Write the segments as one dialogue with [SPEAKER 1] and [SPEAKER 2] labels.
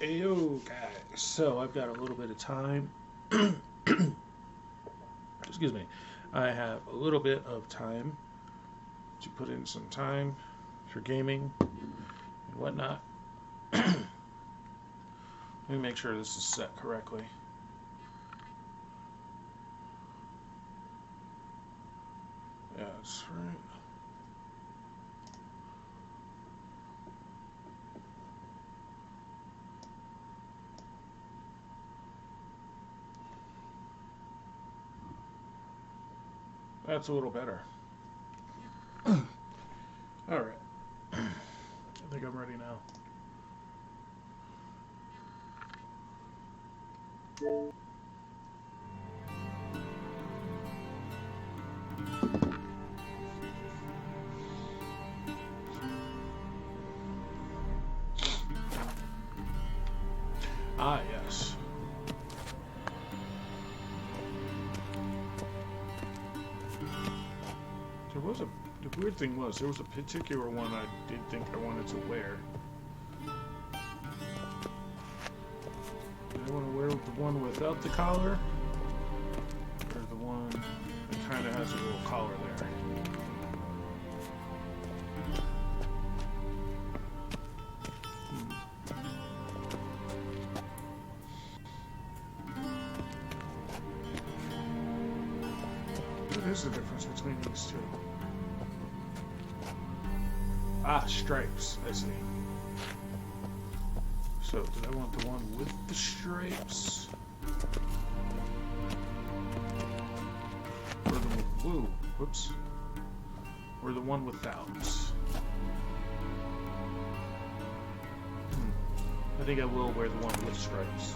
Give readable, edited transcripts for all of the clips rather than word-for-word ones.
[SPEAKER 1] Ayo, guys. So I've got a little bit of time. Excuse me. I have a little bit of time to put in some time for gaming and whatnot. Let me make sure this is set correctly. Yeah, that's right. That's a little better. All right. I think I'm ready now. Ah, yes. There was a. The weird thing was, there was a particular one I did think I wanted to wear. Did I want to wear the one without the collar? Or the one that kind of has a little collar there? What is the difference between these two? Ah, stripes. I see. So, did I want the one with the stripes? Or the woo, whoops. Or the one without? I think I will wear the one with stripes.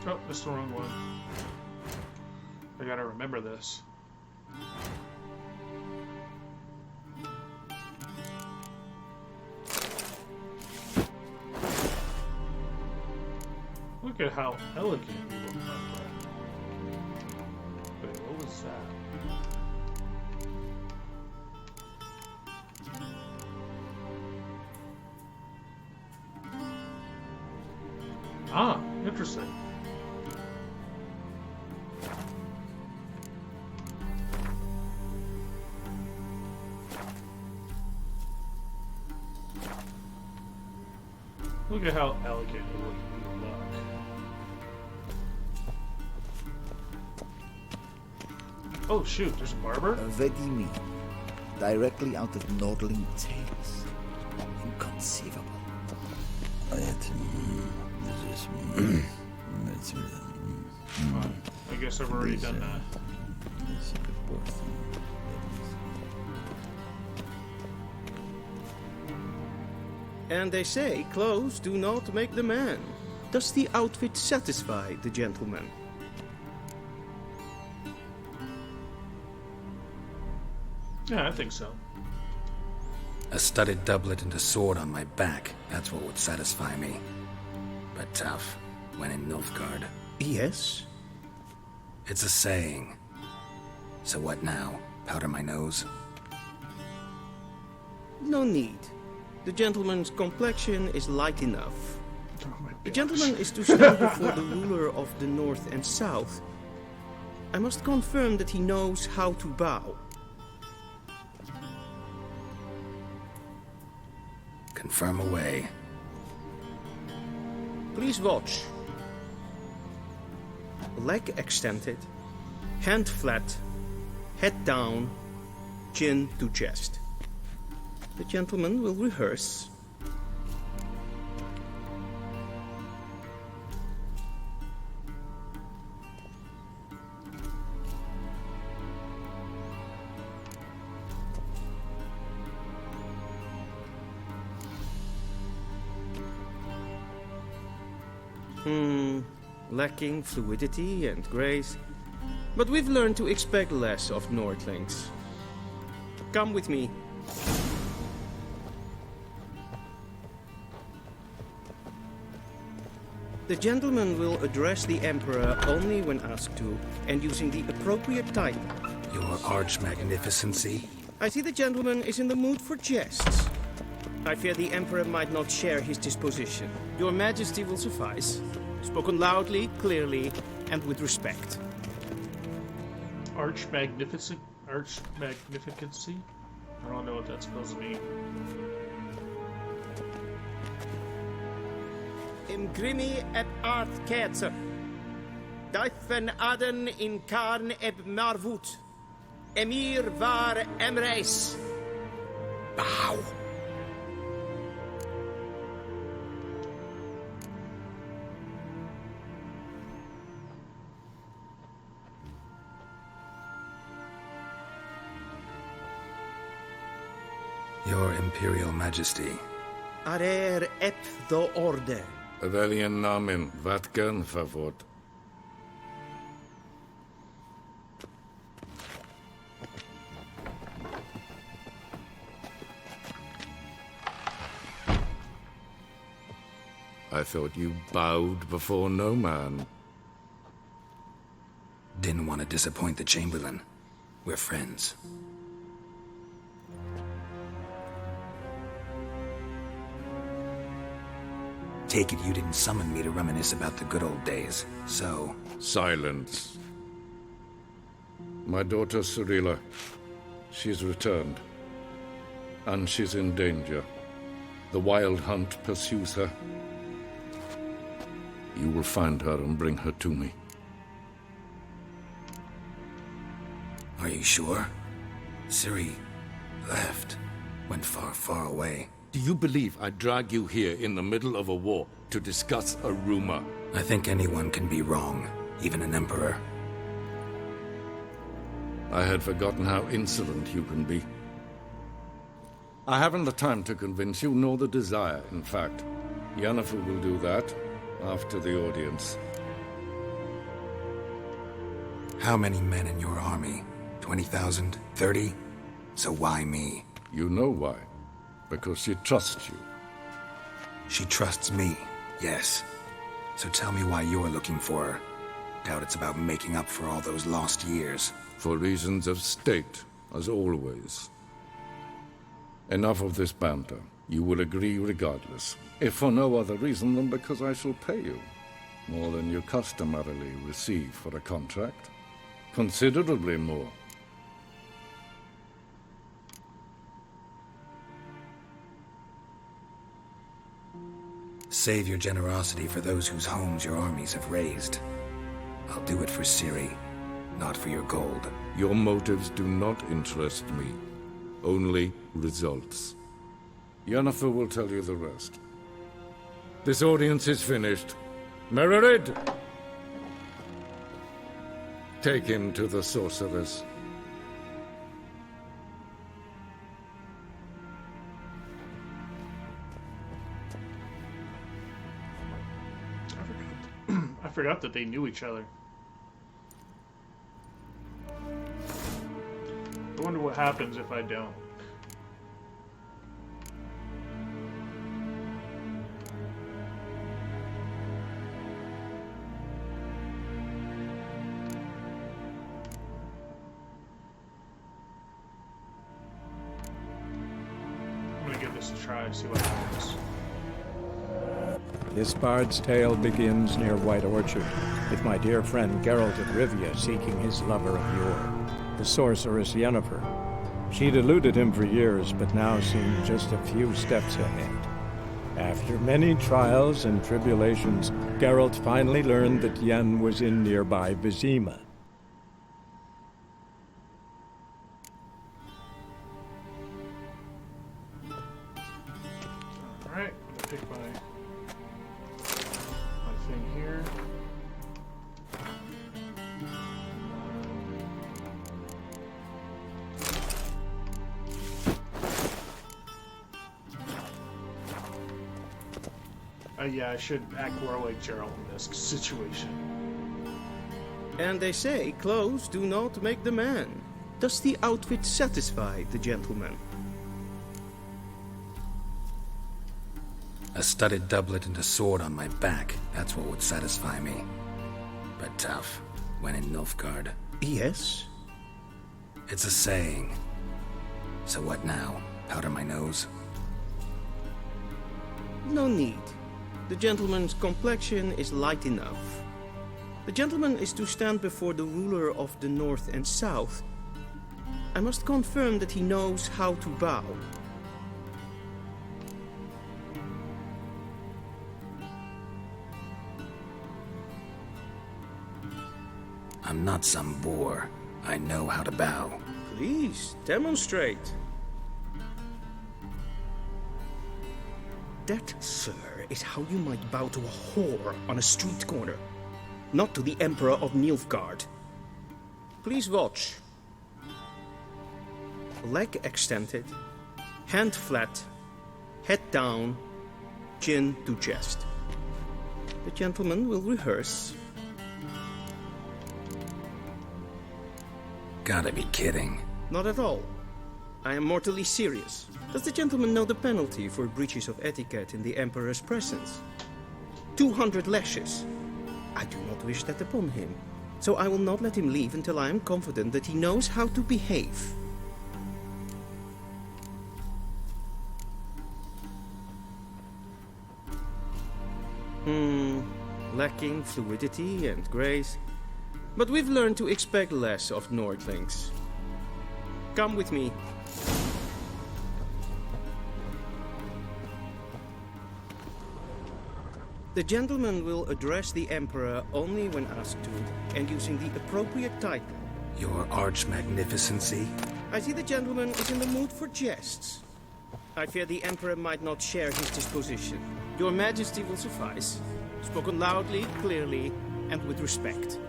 [SPEAKER 1] Oh, that's the wrong one. I gotta remember this. Look at how elegant you look like that. Wait, what was that? Ah, interesting. Look at how elegant you look. Oh shoot, there's a barber?
[SPEAKER 2] Vedimi, directly out of Nordling tales. Inconceivable.
[SPEAKER 1] I guess I've already done that.
[SPEAKER 3] And they say clothes do not make the man. Does the outfit satisfy the gentleman?
[SPEAKER 1] Yeah, I think so.
[SPEAKER 4] A studded doublet and a sword on my back, that's what would satisfy me. But tough, when in Nilfgaard.
[SPEAKER 3] Yes.
[SPEAKER 4] It's a saying. So what now? Powder my nose?
[SPEAKER 3] No need. The gentleman's complexion is light enough.
[SPEAKER 1] Oh my
[SPEAKER 3] The
[SPEAKER 1] gosh.
[SPEAKER 3] gentleman is to stand before the ruler of the North and South. I must confirm that he knows how to bow.
[SPEAKER 4] Confirm away.
[SPEAKER 3] Please watch. Leg extended, hand flat, head down, chin to chest. The gentleman will rehearse. Lacking fluidity and grace. But we've learned to expect less of Nordlings. Come with me. The gentleman will address the Emperor only when asked to, and using the appropriate title.
[SPEAKER 4] Your Arch-Magnificency?
[SPEAKER 3] I see the gentleman is in the mood for jests. I fear the Emperor might not share his disposition. Your Majesty will suffice. Spoken loudly, clearly, and with respect.
[SPEAKER 1] Arch-Magnificency? I don't know what that's supposed to mean.
[SPEAKER 3] Im grimi et art ketzer. Duifen aden in karn eb marvut. Emir var emreis.
[SPEAKER 4] Bow! Your Imperial Majesty.
[SPEAKER 3] Arer ep do orde.
[SPEAKER 5] Welchen Namen? Wat gern verwort? I thought you bowed before no man.
[SPEAKER 4] Didn't want to disappoint the Chamberlain. We're friends. Take it you didn't summon me to reminisce about the good old days, so...
[SPEAKER 5] Silence. My daughter Cyrilla, she's returned. And she's in danger. The Wild Hunt pursues her. You will find her and bring her to me.
[SPEAKER 4] Are you sure? Ciri left. Went far, far away.
[SPEAKER 5] Do you believe I'd drag you here in the middle of a war to discuss a rumor?
[SPEAKER 4] I think anyone can be wrong, even an emperor.
[SPEAKER 5] I had forgotten how insolent you can be. I haven't the time to convince you, nor the desire, in fact. Yennefer will do that after the audience.
[SPEAKER 4] How many men in your army? 20,000? 30? So why me?
[SPEAKER 5] You know why. Because she trusts you.
[SPEAKER 4] She trusts me, yes. So tell me why you're looking for her. Doubt it's about making up for all those lost years.
[SPEAKER 5] For reasons of state, as always. Enough of this banter. You will agree regardless. If for no other reason than because I shall pay you. More than you customarily receive for a contract. Considerably more.
[SPEAKER 4] Save your generosity for those whose homes your armies have razed. I'll do it for Ciri, not for your gold.
[SPEAKER 5] Your motives do not interest me. Only results. Yennefer will tell you the rest. This audience is finished. Mererid! Take him to the sorceress.
[SPEAKER 1] I forgot that they knew each other. I wonder what happens if I don't. I'm gonna give this a try, see what happens.
[SPEAKER 6] This bard's tale begins near White Orchard, with my dear friend Geralt of Rivia seeking his lover of yore, the sorceress Yennefer. She'd eluded him for years, but now seemed just a few steps ahead. After many trials and tribulations, Geralt finally learned that Yen was in nearby Vizima.
[SPEAKER 1] Alright, I'm gonna pick my thing here. Yeah, I should act more like Gerald in this situation.
[SPEAKER 3] And they say clothes do not make the man. Does the outfit satisfy the gentleman?
[SPEAKER 4] A studded doublet and a sword on my back, that's what would satisfy me. But tough, when in Nilfgaard.
[SPEAKER 3] Yes.
[SPEAKER 4] It's a saying. So what now? Powder my nose?
[SPEAKER 3] No need. The gentleman's complexion is light enough. The gentleman is to stand before the ruler of the North and South. I must confirm that he knows how to bow.
[SPEAKER 4] I'm not some boor. I know how to bow.
[SPEAKER 3] Please, demonstrate. That, sir, is how you might bow to a whore on a street corner, not to the Emperor of Nilfgaard. Please watch. Leg extended, hand flat, head down, chin to chest. The gentleman will rehearse.
[SPEAKER 4] Gotta be kidding.
[SPEAKER 3] Not at all. I am mortally serious. Does the gentleman know the penalty for breaches of etiquette in the Emperor's presence? 200 lashes. I do not wish that upon him, so I will not let him leave until I am confident that he knows how to behave. Lacking fluidity and grace. But we've learned to expect less of Nordlings. Come with me. The gentleman will address the Emperor only when asked to, and using the appropriate title.
[SPEAKER 4] Your arch-magnificency?
[SPEAKER 3] I see the gentleman is in the mood for jests. I fear the Emperor might not share his disposition. Your Majesty will suffice. Spoken loudly, clearly, and with respect.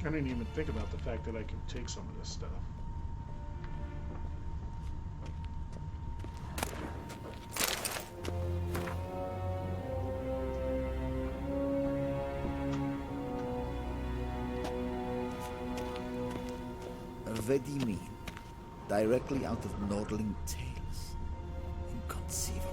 [SPEAKER 1] I didn't even think about the fact that I could take some of this stuff.
[SPEAKER 2] Vedimi, directly out of Nordling tales. Inconceivable.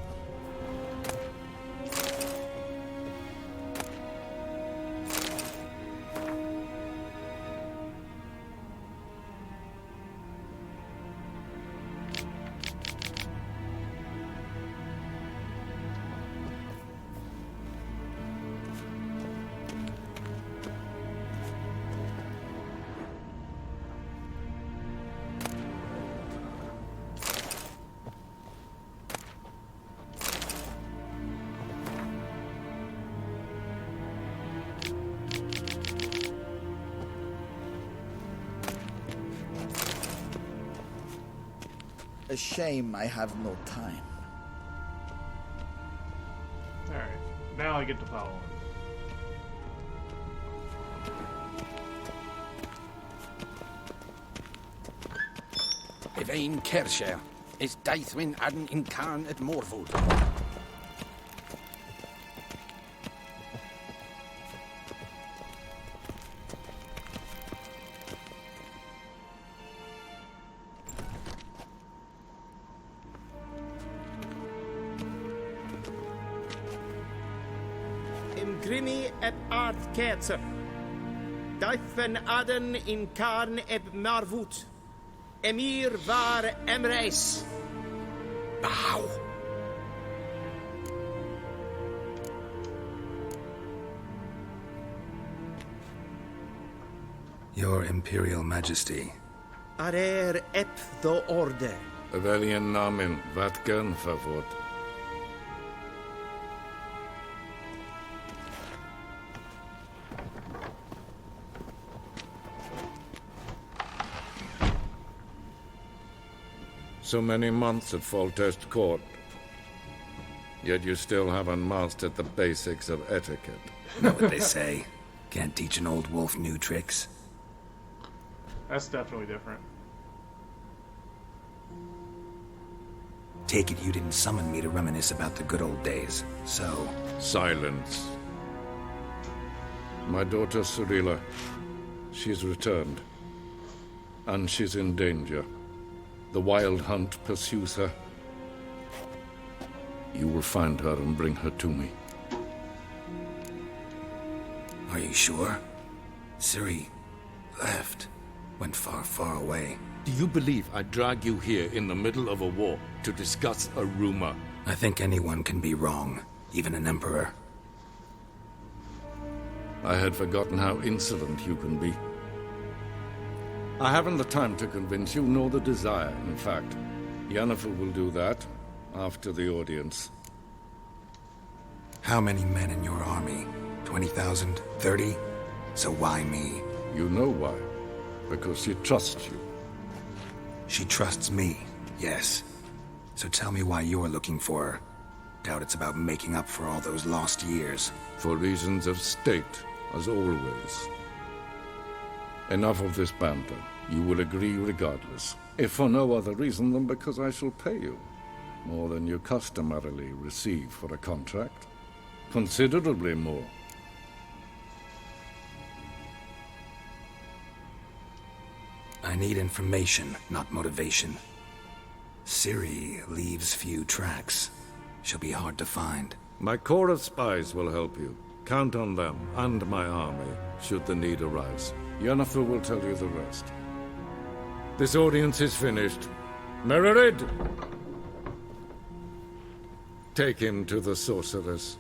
[SPEAKER 2] A shame I have no time.
[SPEAKER 1] Alright, now I get to follow him.
[SPEAKER 7] Yvain Kersher is Daithwin Adden in Karn at Morvood.
[SPEAKER 3] Grimmy eb ard ketser. Daithwen Adden in Karn eb Marvoet. Emir var Emreis.
[SPEAKER 7] Bow!
[SPEAKER 4] Your Imperial Majesty.
[SPEAKER 3] Arer ep the orde.
[SPEAKER 5] Weljen namen, wat kan favort? So many months at Foltest Court. Yet you still haven't mastered the basics of etiquette.
[SPEAKER 4] Know what they say? Can't teach an old wolf new tricks.
[SPEAKER 1] That's definitely different.
[SPEAKER 4] Take it you didn't summon me to reminisce about the good old days, so...
[SPEAKER 5] Silence. My daughter Cirilla, she's returned. And she's in danger. The Wild Hunt pursues her. You will find her and bring her to me.
[SPEAKER 4] Are you sure? Ciri left. Went far, far away.
[SPEAKER 5] Do you believe I drag you here in the middle of a war to discuss a rumor?
[SPEAKER 4] I think anyone can be wrong, even an emperor.
[SPEAKER 5] I had forgotten how insolent you can be. I haven't the time to convince you, nor the desire, in fact. Yennefer will do that after the audience.
[SPEAKER 4] How many men in your army? 20,000? 30? So why me?
[SPEAKER 5] You know why. Because she trusts you.
[SPEAKER 4] She trusts me, yes. So tell me why you're looking for her. Doubt it's about making up for all those lost years.
[SPEAKER 5] For reasons of state, as always. Enough of this banter. You will agree regardless. If for no other reason than because I shall pay you. More than you customarily receive for a contract. Considerably more.
[SPEAKER 4] I need information, not motivation. Ciri leaves few tracks. She'll be hard to find.
[SPEAKER 5] My corps of spies will help you. Count on them, and my army, should the need arise. Yennefer will tell you the rest. This audience is finished. Mererid! Take him to the sorceress.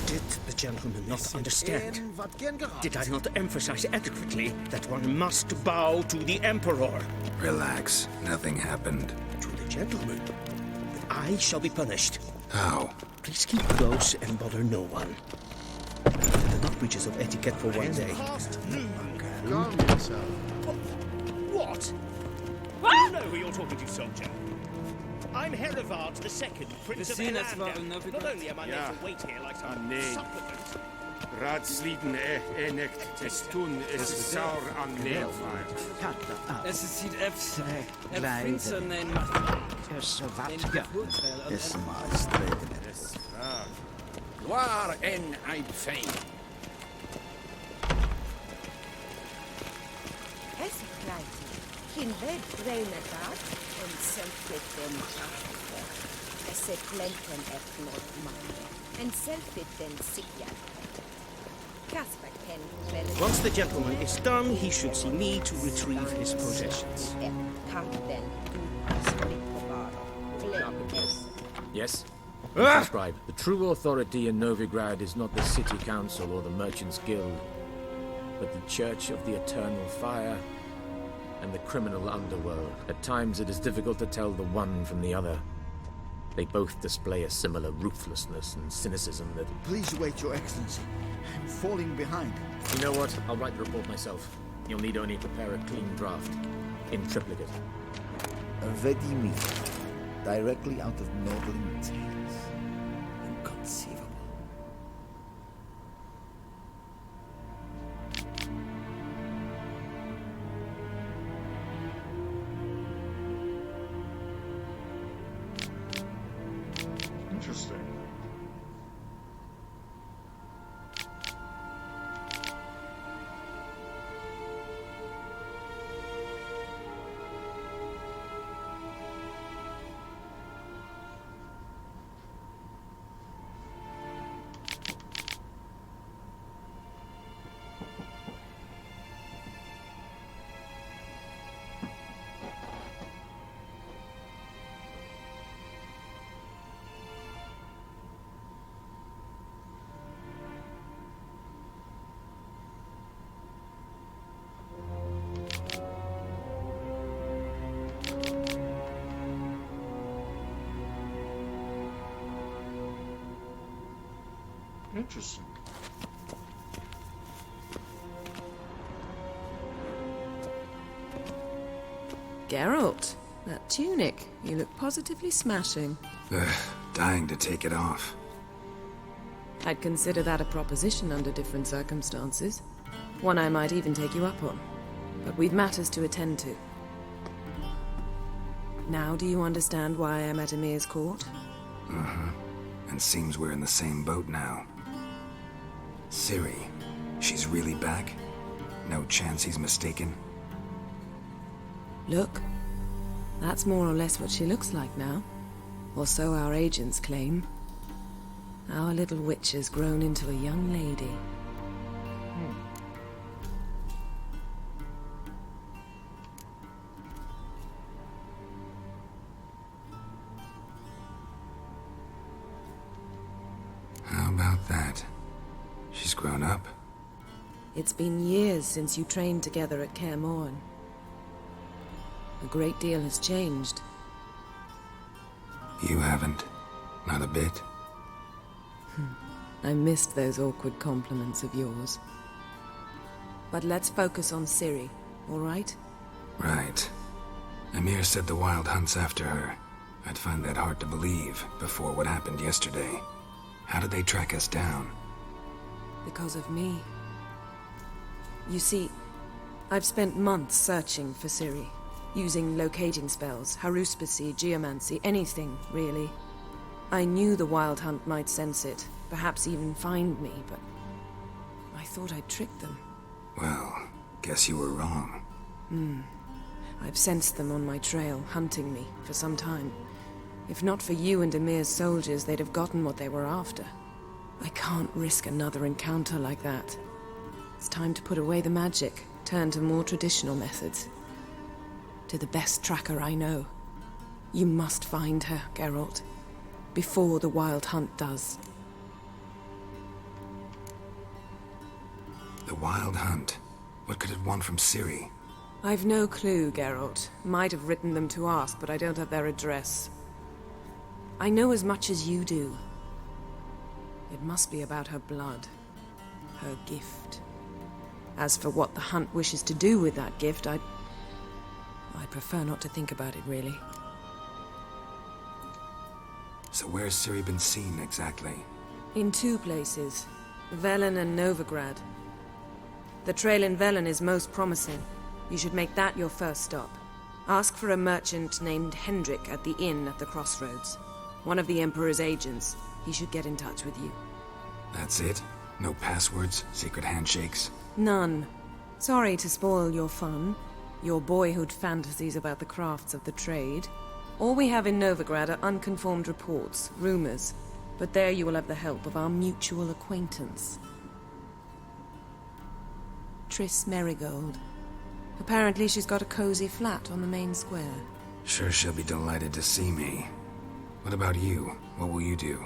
[SPEAKER 3] Did the gentleman not understand? Did I not emphasize adequately that one must bow to the Emperor?
[SPEAKER 4] Relax. Nothing happened.
[SPEAKER 3] To the gentleman. But I shall be punished.
[SPEAKER 4] How?
[SPEAKER 3] Please keep close and bother no one. They're not breaches of etiquette for one day. What? You know who you're talking to, soldier. I'm Herivard II, Prince of Elandel. Not only am I made to wait here like some supplement.
[SPEAKER 8] Raadsliden enekt testun is sour aan Nilfgaard.
[SPEAKER 9] Es ziet even. Er vindt zijn een
[SPEAKER 2] Is maar streden.
[SPEAKER 7] Waar en ein fein.
[SPEAKER 10] Es krijgt geen red brainer gaat en selfit den afgever. Es klenten et not man en selfit den sikja. Casper can well.
[SPEAKER 3] Once the gentleman is done, he should see me to retrieve his possessions.
[SPEAKER 10] Captain,
[SPEAKER 6] Yes? Subscribe. The true authority in Novigrad is not the city council or the merchants' guild, but the Church of the Eternal Fire and the criminal underworld. At times it is difficult to tell the one from the other. They both display a similar ruthlessness and cynicism that...
[SPEAKER 2] Please wait, Your Excellency. I'm falling behind.
[SPEAKER 6] You know what? I'll write the report myself. You'll need only prepare a clean draft. In triplicate.
[SPEAKER 2] Vedimi. Directly out of Nordling Tales. Inconceivable.
[SPEAKER 1] Interesting. Interesting.
[SPEAKER 11] Geralt, that tunic. You look positively smashing.
[SPEAKER 4] Dying to take it off.
[SPEAKER 11] I'd consider that a proposition under different circumstances. One I might even take you up on. But we've matters to attend to. Now do you understand why I'm at Emir's court?
[SPEAKER 4] And seems we're in the same boat now. Ciri, she's really back? No chance he's mistaken?
[SPEAKER 11] Look, that's more or less what she looks like now. Or so our agents claim. Our little witch has grown into a young lady.
[SPEAKER 4] How about that? She's grown up?
[SPEAKER 11] It's been years since you trained together at Kaer Morhen. A great deal has changed.
[SPEAKER 4] You haven't. Not a bit.
[SPEAKER 11] I missed those awkward compliments of yours. But let's focus on Ciri, all right?
[SPEAKER 4] Right. Emir said the Wild Hunt's after her. I'd find that hard to believe before what happened yesterday. How did they track us down?
[SPEAKER 11] Because of me. You see, I've spent months searching for Ciri. Using locating spells, haruspicy, geomancy, anything, really. I knew the Wild Hunt might sense it, perhaps even find me, but I thought I'd tricked them.
[SPEAKER 4] Well, guess you were wrong.
[SPEAKER 11] I've sensed them on my trail, hunting me, for some time. If not for you and Emir's soldiers, they'd have gotten what they were after. I can't risk another encounter like that. It's time to put away the magic, turn to more traditional methods. To the best tracker I know. You must find her, Geralt. Before the Wild Hunt does.
[SPEAKER 4] The Wild Hunt? What could it want from Ciri?
[SPEAKER 11] I've no clue, Geralt. Might have written them to ask, but I don't have their address. I know as much as you do. It must be about her blood. Her gift. As for what the Hunt wishes to do with that gift, I'd prefer not to think about it, really.
[SPEAKER 4] So where's Ciri been seen, exactly?
[SPEAKER 11] In two places. Velen and Novigrad. The trail in Velen is most promising. You should make that your first stop. Ask for a merchant named Hendrik at the inn at the crossroads. One of the Emperor's agents. He should get in touch with you.
[SPEAKER 4] That's it? No passwords? Secret handshakes?
[SPEAKER 11] None. Sorry to spoil your fun. Your boyhood fantasies about the crafts of the trade. All we have in Novigrad are unconfirmed reports, rumors. But there you will have the help of our mutual acquaintance. Triss Merigold. Apparently she's got a cozy flat on the main square.
[SPEAKER 4] Sure she'll be delighted to see me. What about you? What will you do?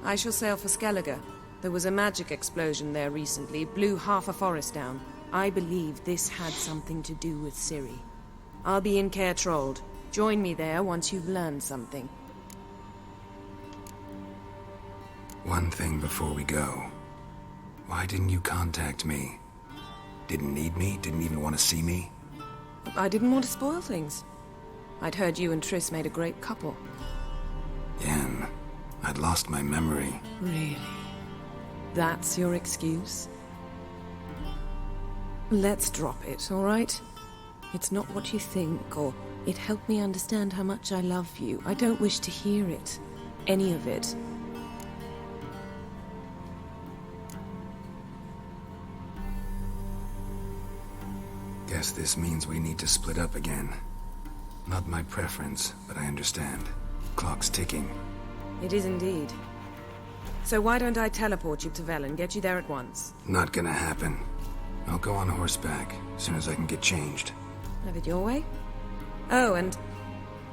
[SPEAKER 11] I shall sail for Skellige. There was a magic explosion there recently, blew half a forest down. I believe this had something to do with Ciri. I'll be in Caer Trold. Join me there once you've learned something.
[SPEAKER 4] One thing before we go. Why didn't you contact me? Didn't need me? Didn't even want to see me?
[SPEAKER 11] I didn't want to spoil things. I'd heard you and Triss made a great couple.
[SPEAKER 4] Yen, I'd lost my memory.
[SPEAKER 11] Really? That's your excuse? Let's drop it, all right? It's not what you think, or it helped me understand how much I love you. I don't wish to hear it. Any of it.
[SPEAKER 4] Guess this means we need to split up again. Not my preference, but I understand. Clock's ticking.
[SPEAKER 11] It is indeed. So why don't I teleport you to Velen, get you there at once?
[SPEAKER 4] Not gonna happen. I'll go on horseback, as soon as I can get changed.
[SPEAKER 11] Have it your way? Oh, and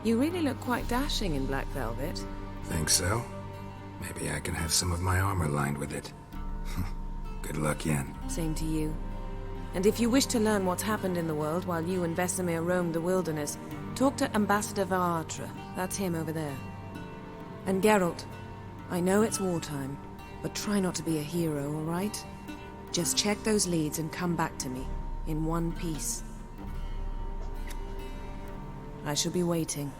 [SPEAKER 11] you really look quite dashing in black velvet.
[SPEAKER 4] Think so? Maybe I can have some of my armor lined with it. Good luck, Yen.
[SPEAKER 11] Same to you. And if you wish to learn what's happened in the world while you and Vesemir roamed the wilderness, talk to Ambassador Varatra. That's him over there. And Geralt, I know it's wartime, but try not to be a hero, all right? Just check those leads and come back to me, in one piece. I shall be waiting.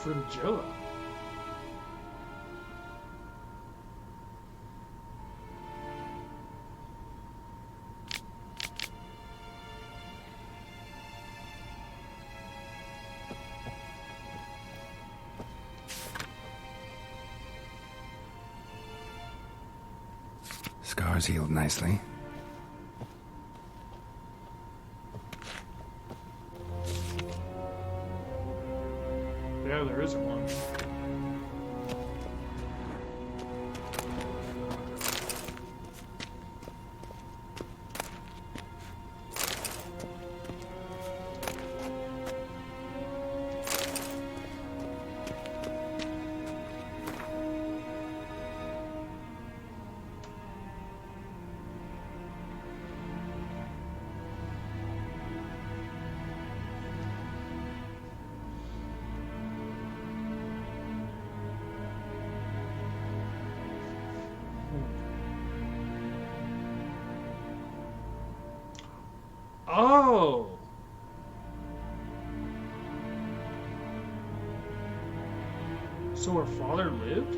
[SPEAKER 1] Fringilla.
[SPEAKER 4] Scars healed nicely.
[SPEAKER 1] Yeah, there isn't one. Oh! So her father lived?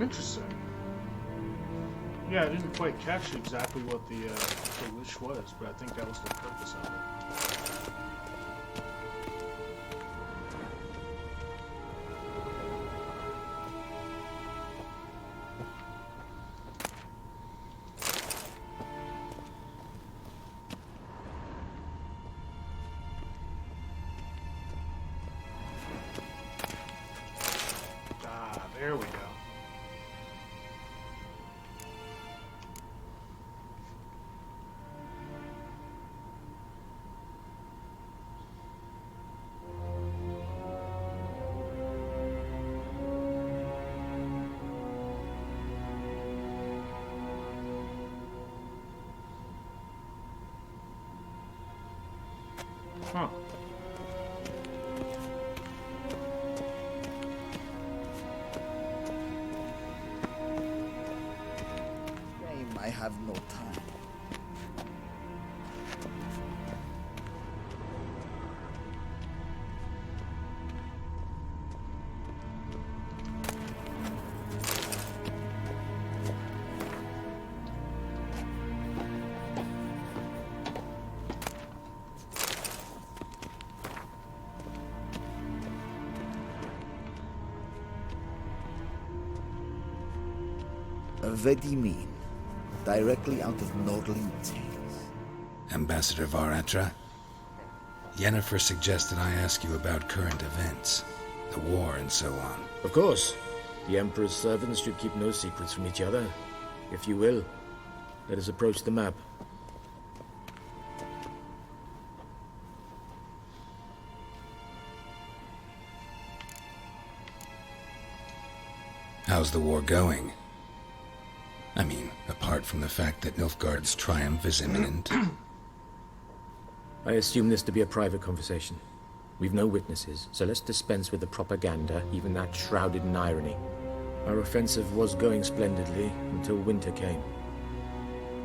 [SPEAKER 1] Interesting. Yeah, I didn't quite catch exactly what the wish was, but I think that was the purpose of it. There we go. Huh.
[SPEAKER 2] I have no time. Vedimin, directly out of Nordling Tales.
[SPEAKER 4] Ambassador Varatra? Yennefer suggested I ask you about current events, the war and so on.
[SPEAKER 12] Of course. The Emperor's servants should keep no secrets from each other. If you will, let us approach the map.
[SPEAKER 4] How's the war going? I mean, apart from the fact that Nilfgaard's triumph is imminent.
[SPEAKER 12] I assume this to be a private conversation. We've no witnesses, so let's dispense with the propaganda, even that shrouded in irony. Our offensive was going splendidly until winter came.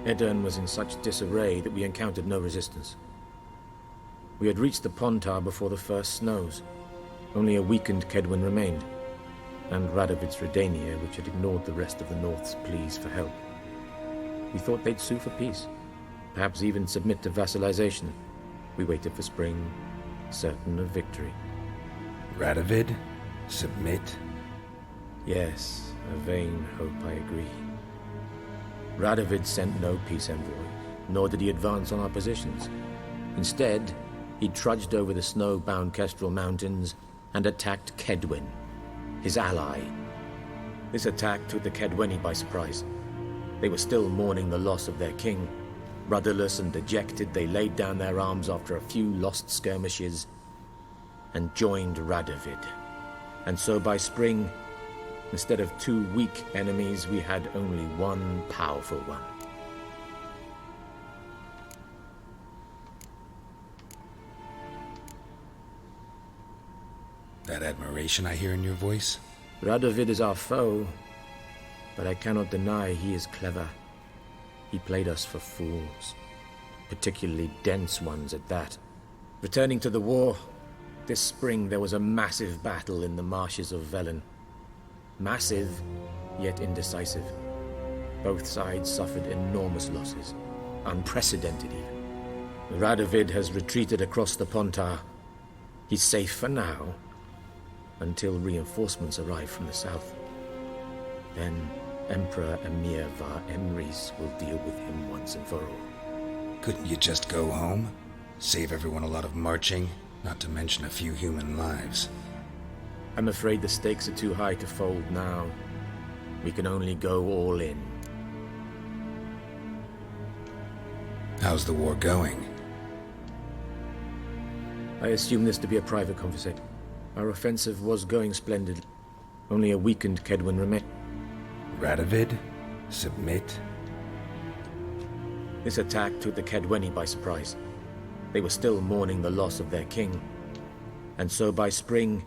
[SPEAKER 12] Edirn was in such disarray that we encountered no resistance. We had reached the Pontar before the first snows. Only a weakened Kedwin remained, and Radovid's Redania, which had ignored the rest of the North's pleas for help. We thought they'd sue for peace, perhaps even submit to vassalization. We waited for spring, certain of victory.
[SPEAKER 4] Radovid? Submit?
[SPEAKER 12] Yes, a vain hope, I agree. Radovid sent no peace envoy, nor did he advance on our positions. Instead, he trudged over the snow-bound Kestrel Mountains and attacked Kedwin, his ally. This attack took the Kedweni by surprise. They were still mourning the loss of their king. Rudderless and dejected, they laid down their arms after a few lost skirmishes and joined Radovid. And so by spring, instead of 2 weak enemies, we had only one powerful one.
[SPEAKER 4] That admiration I hear in your voice?
[SPEAKER 12] Radovid is our foe, but I cannot deny he is clever. He played us for fools, particularly dense ones at that. Returning to the war, this spring there was a massive battle in the marshes of Velen. Massive, yet indecisive. Both sides suffered enormous losses, unprecedented even. Radovid has retreated across the Pontar. He's safe for now, until reinforcements arrive from the south. Then Emperor Emir var Emrys will deal with him once and for all.
[SPEAKER 4] Couldn't you just go home? Save everyone a lot of marching, not to mention a few human lives.
[SPEAKER 12] I'm afraid the stakes are too high to fold now. We can only go all in.
[SPEAKER 4] How's the war going?
[SPEAKER 12] I assume this to be a private conversation. Our offensive was going splendid. Only a weakened Kedwin remained.
[SPEAKER 4] Radovid? Submit?
[SPEAKER 12] This attack took the Kedweni by surprise. They were still mourning the loss of their king. And so by spring,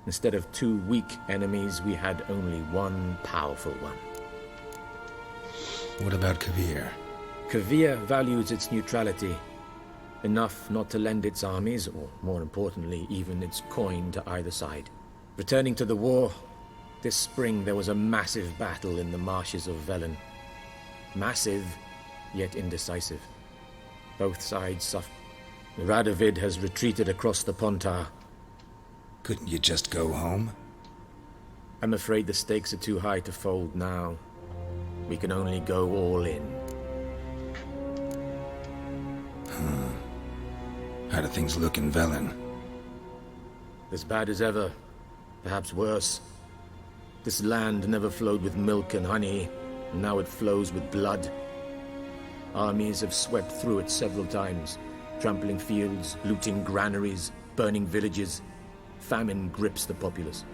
[SPEAKER 12] instead of 2 weak enemies, we had only one powerful one.
[SPEAKER 4] What about Kavir?
[SPEAKER 12] Kavir values its neutrality, enough not to lend its armies, or more importantly, even its coin to either side. Returning to the war, This spring there was a massive battle in the marshes of Velen. Massive, yet indecisive. Both sides suffered. Radovid has retreated across the Pontar.
[SPEAKER 4] Couldn't you just go home?
[SPEAKER 12] I'm afraid the stakes are too high to fold now. We can only go all in.
[SPEAKER 4] How do things look in Velen?
[SPEAKER 12] As bad as ever. Perhaps worse. This land never flowed with milk and honey, and now it flows with blood. Armies have swept through it several times, trampling fields, looting granaries, burning villages. Famine grips the populace.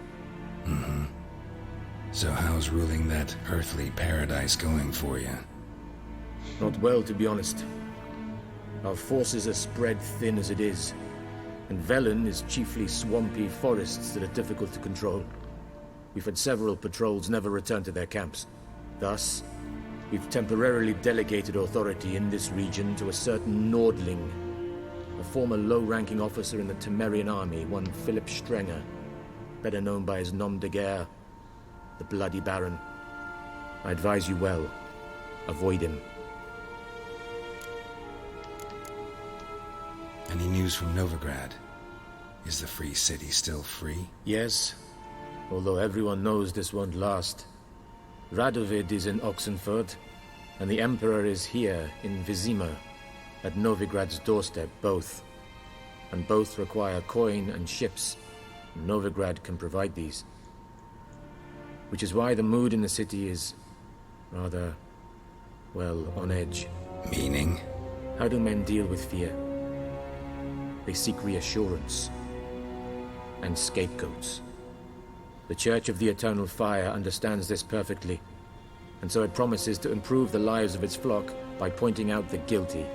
[SPEAKER 4] So how's ruling that earthly paradise going for you?
[SPEAKER 12] Not well, to be honest. Our forces are spread thin as it is, and Velen is chiefly swampy forests that are difficult to control. We've had several patrols never return to their camps. Thus, we've temporarily delegated authority in this region to a certain Nordling, a former low-ranking officer in the Temerian army, one Philip Strenger, better known by his nom de guerre, the Bloody Baron. I advise you well. Avoid him.
[SPEAKER 4] Any news from Novigrad? Is the free city still free?
[SPEAKER 12] Yes, although everyone knows this won't last. Radovid is in Oxenford, and the Emperor is here in Vizima, at Novigrad's doorstep, both. And both require coin and ships. Novigrad can provide these. Which is why the mood in the city is rather, well, on edge.
[SPEAKER 4] Meaning?
[SPEAKER 12] How do men deal with fear? They seek reassurance and scapegoats. The Church of the Eternal Fire understands this perfectly, and so it promises to improve the lives of its flock by pointing out the guilty.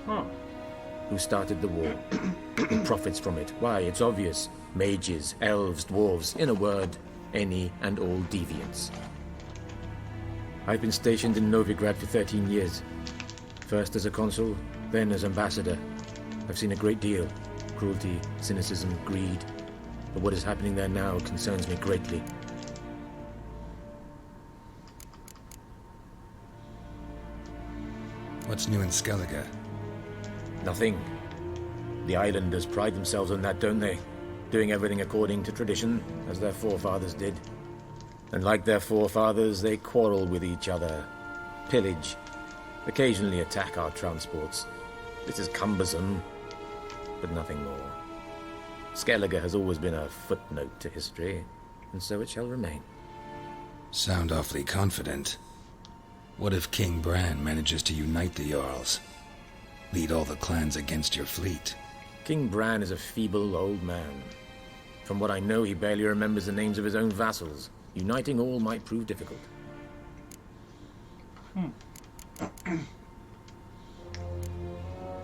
[SPEAKER 12] Who started the war? Who profits from it? Why, it's obvious. Mages, elves, dwarves, in a word, any and all deviants. I've been stationed in Novigrad for 13 years. First as a consul, then as ambassador. I've seen a great deal. Cruelty, cynicism, greed. But what is happening there now concerns me greatly.
[SPEAKER 4] What's new in Skellige?
[SPEAKER 12] Nothing. The islanders pride themselves on that, don't they? Doing everything according to tradition, as their forefathers did. And like their forefathers, they quarrel with each other, pillage, occasionally attack our transports. This is cumbersome, but nothing more. Skellige has always been a footnote to history, and so it shall remain.
[SPEAKER 4] Sound awfully confident. What if King Bran manages to unite the Jarls? Lead all the clans against your fleet?
[SPEAKER 12] King Bran is a feeble old man. From what I know, he barely remembers the names of his own vassals. Uniting all might prove difficult.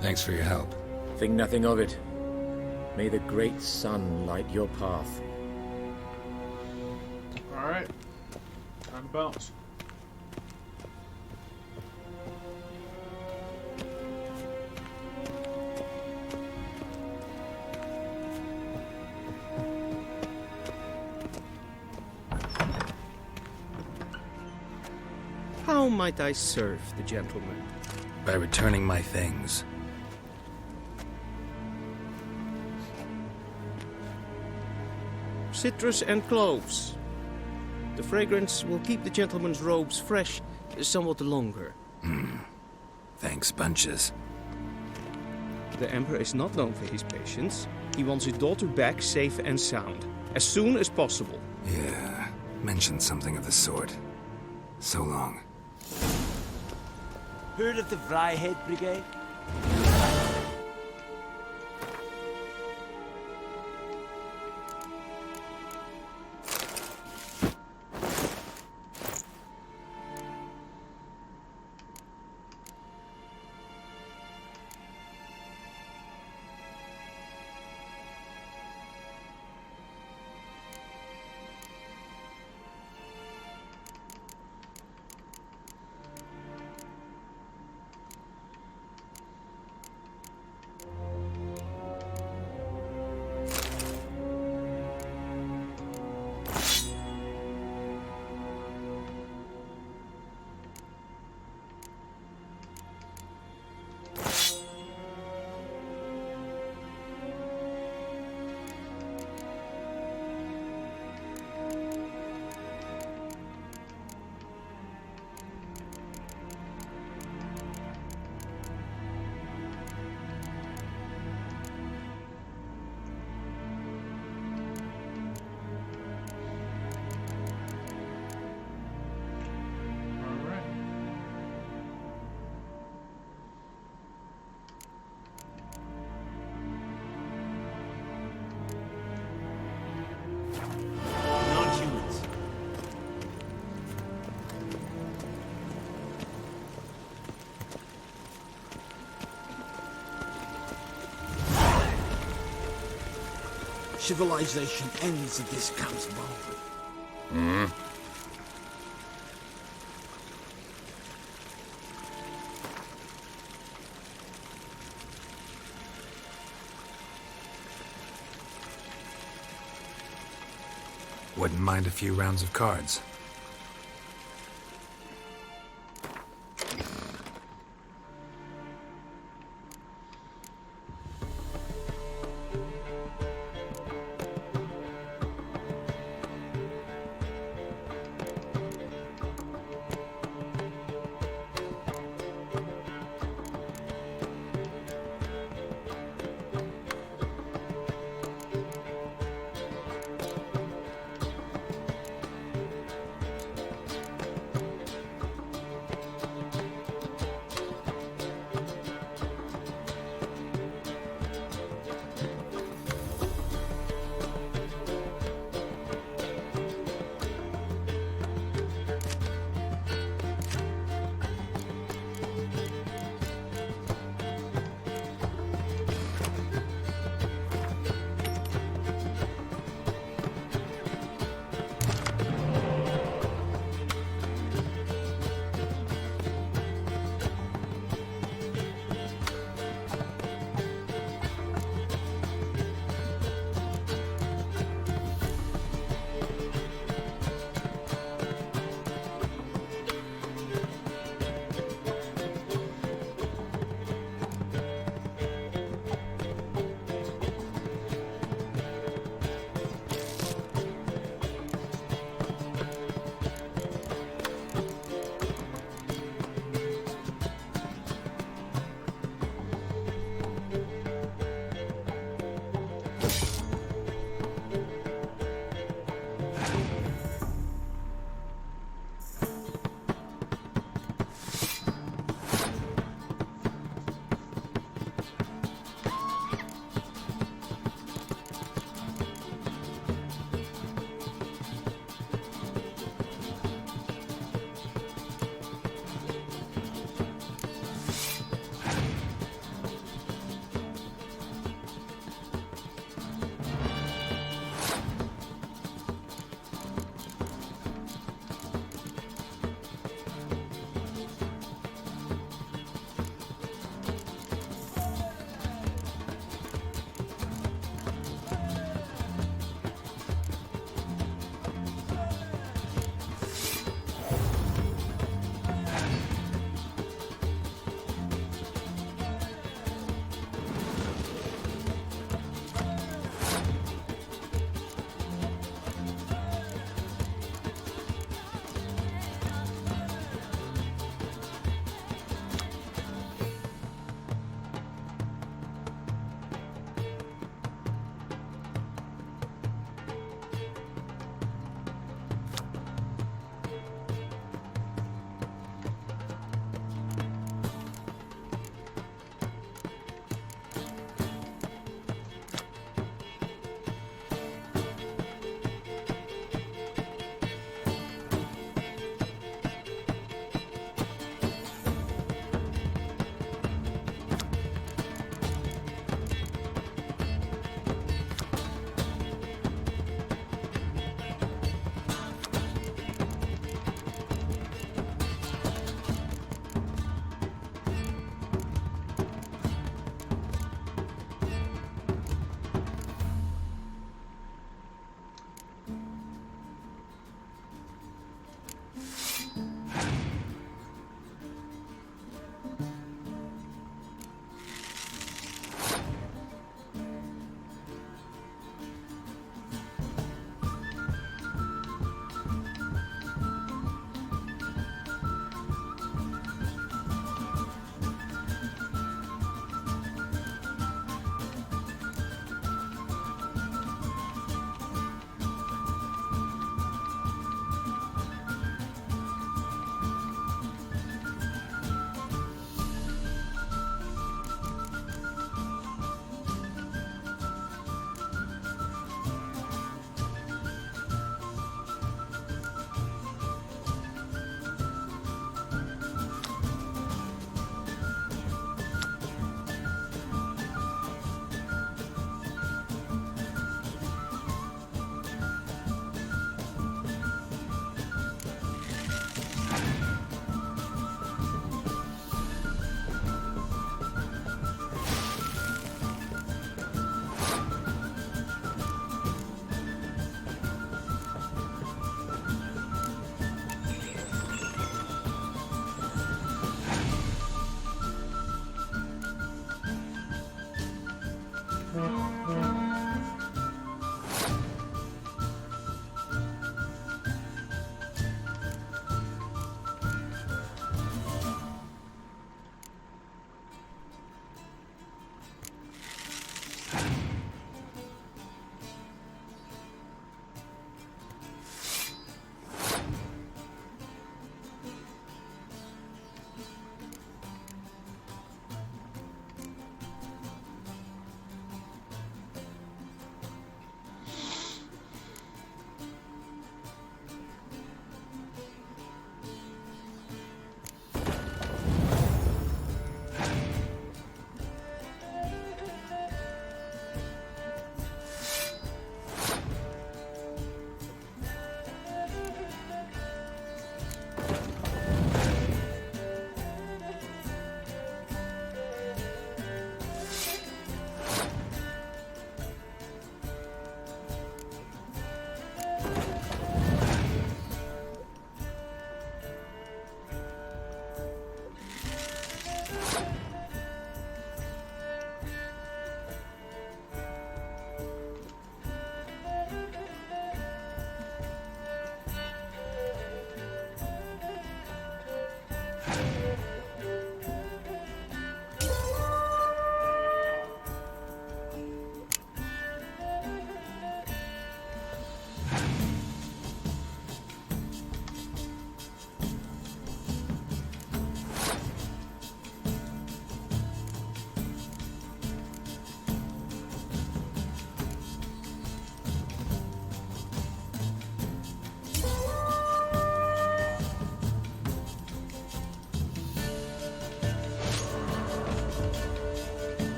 [SPEAKER 4] Thanks for your help.
[SPEAKER 12] Think nothing of it. May the great sun light your path.
[SPEAKER 1] Alright. Time to bounce.
[SPEAKER 3] How might I serve the gentleman?
[SPEAKER 4] By returning my things.
[SPEAKER 3] Citrus and cloves. The fragrance will keep the gentleman's robes fresh somewhat longer.
[SPEAKER 4] Thanks, bunches.
[SPEAKER 3] The Emperor is not known for his patience. He wants his daughter back safe and sound, as soon as possible.
[SPEAKER 4] Yeah, mentioned something of the sort. So long.
[SPEAKER 9] Heard of the Vryhead Brigade? Civilization ends at this Count's ball.
[SPEAKER 5] Hmm?
[SPEAKER 4] Wouldn't mind a few rounds of cards.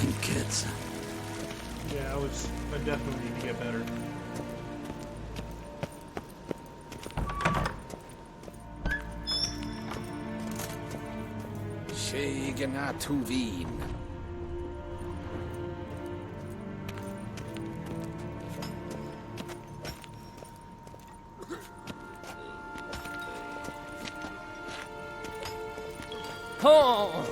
[SPEAKER 9] And kids.
[SPEAKER 1] Yeah, I definitely need to get better.
[SPEAKER 7] Shegena Tuvin.
[SPEAKER 13] Oh!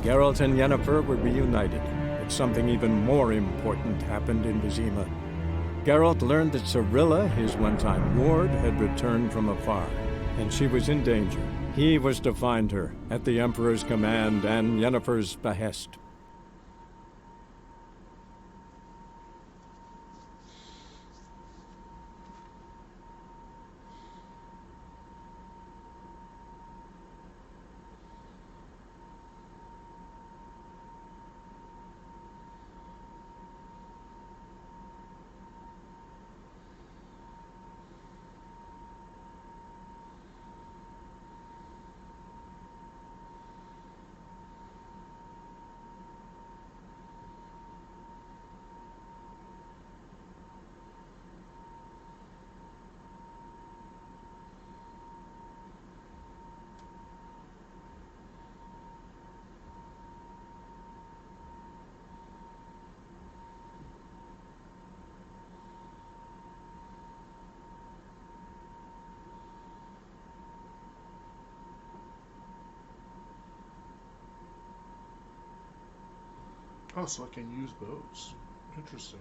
[SPEAKER 6] Geralt and Yennefer were reunited, but something even more important happened in Vizima. Geralt learned that Cirilla, his one-time ward, had returned from afar, and she was in danger. He was to find her, at the Emperor's command and Yennefer's behest.
[SPEAKER 1] Oh, so I can use bows. Interesting.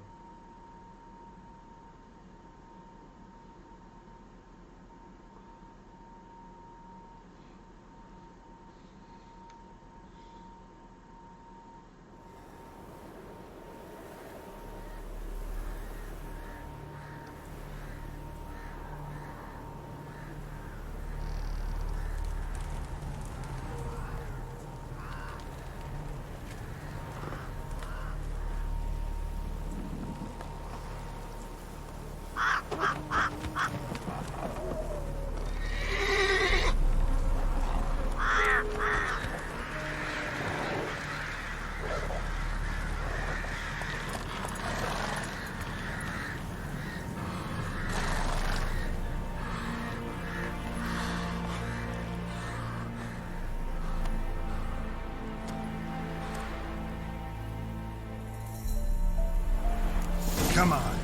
[SPEAKER 14] Come on.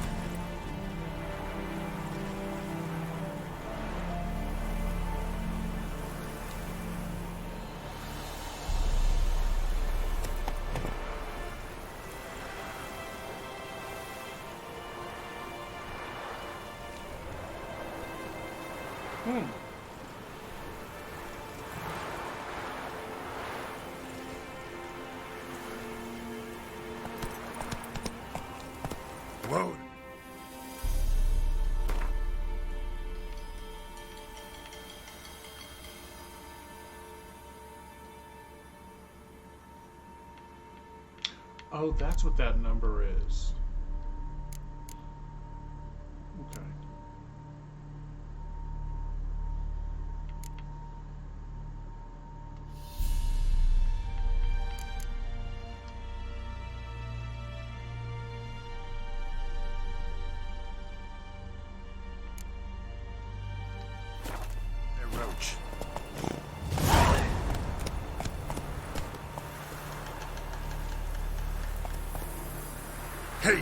[SPEAKER 14] Whoa.
[SPEAKER 1] Oh, that's what that number is. Okay.
[SPEAKER 14] Hey, Roach. Hey,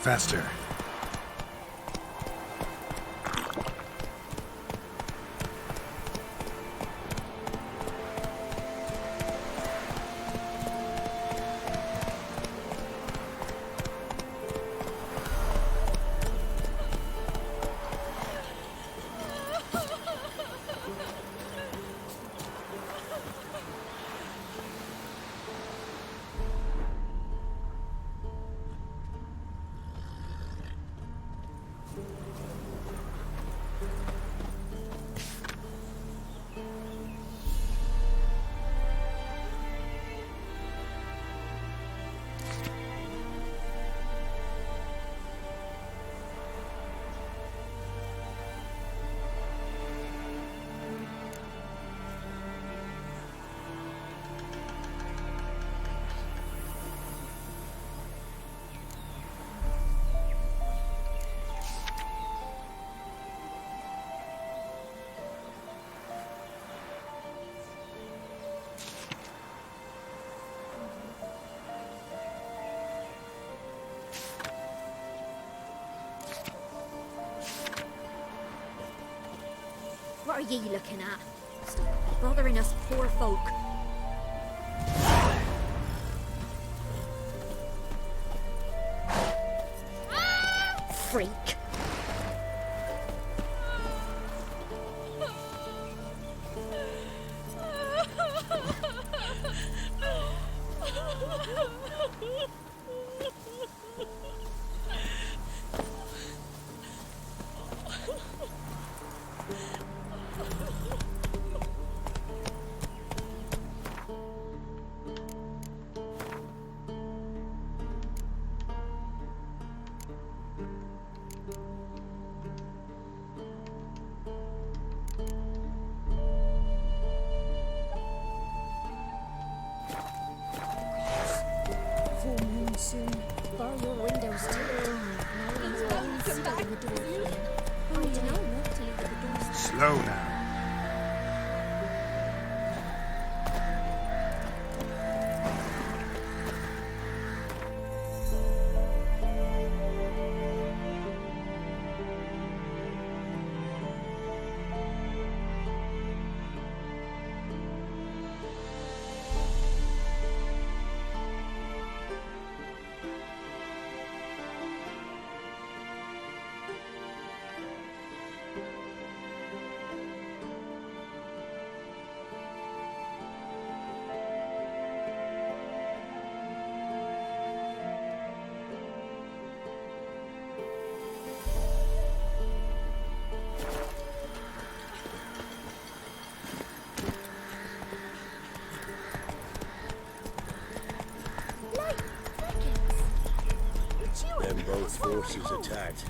[SPEAKER 14] Faster.
[SPEAKER 15] What are ye looking at? Stop bothering us poor folk. Freak. Full moon soon. Bar your windows too. Now these bones still in the door. I don't know not to leave the doors.
[SPEAKER 14] Slow now.
[SPEAKER 16] Then both forces attacked,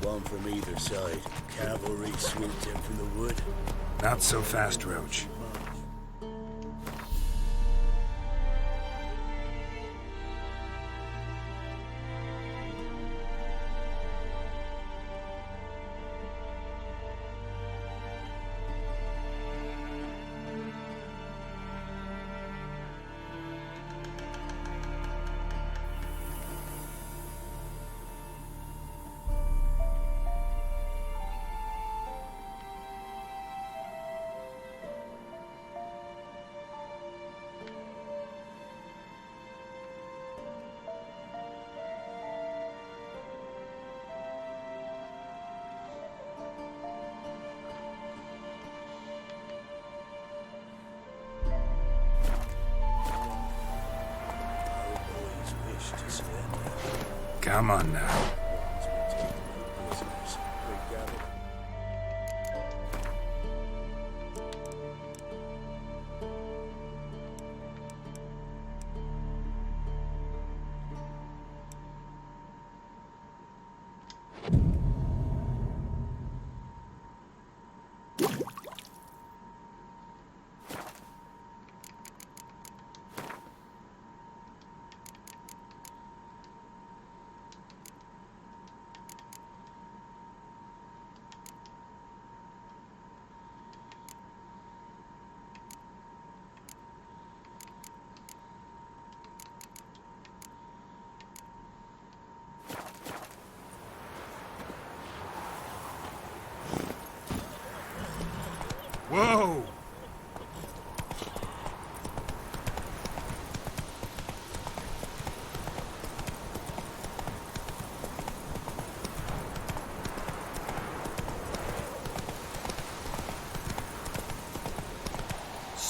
[SPEAKER 16] one from either side. Cavalry swooped in from the wood.
[SPEAKER 14] Not so fast, Roach. Come on now.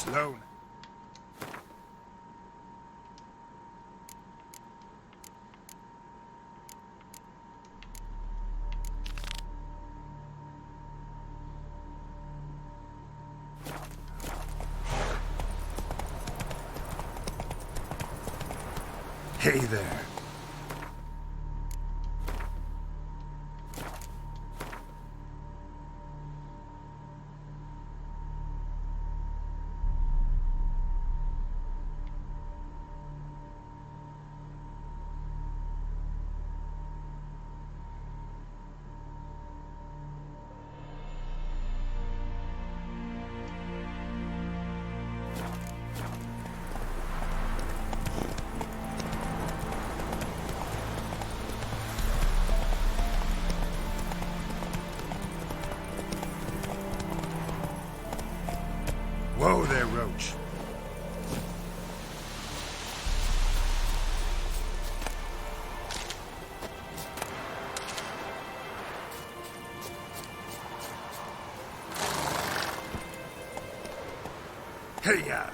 [SPEAKER 14] Slow. Hey there. Whoa there, Roach. Hey-ya!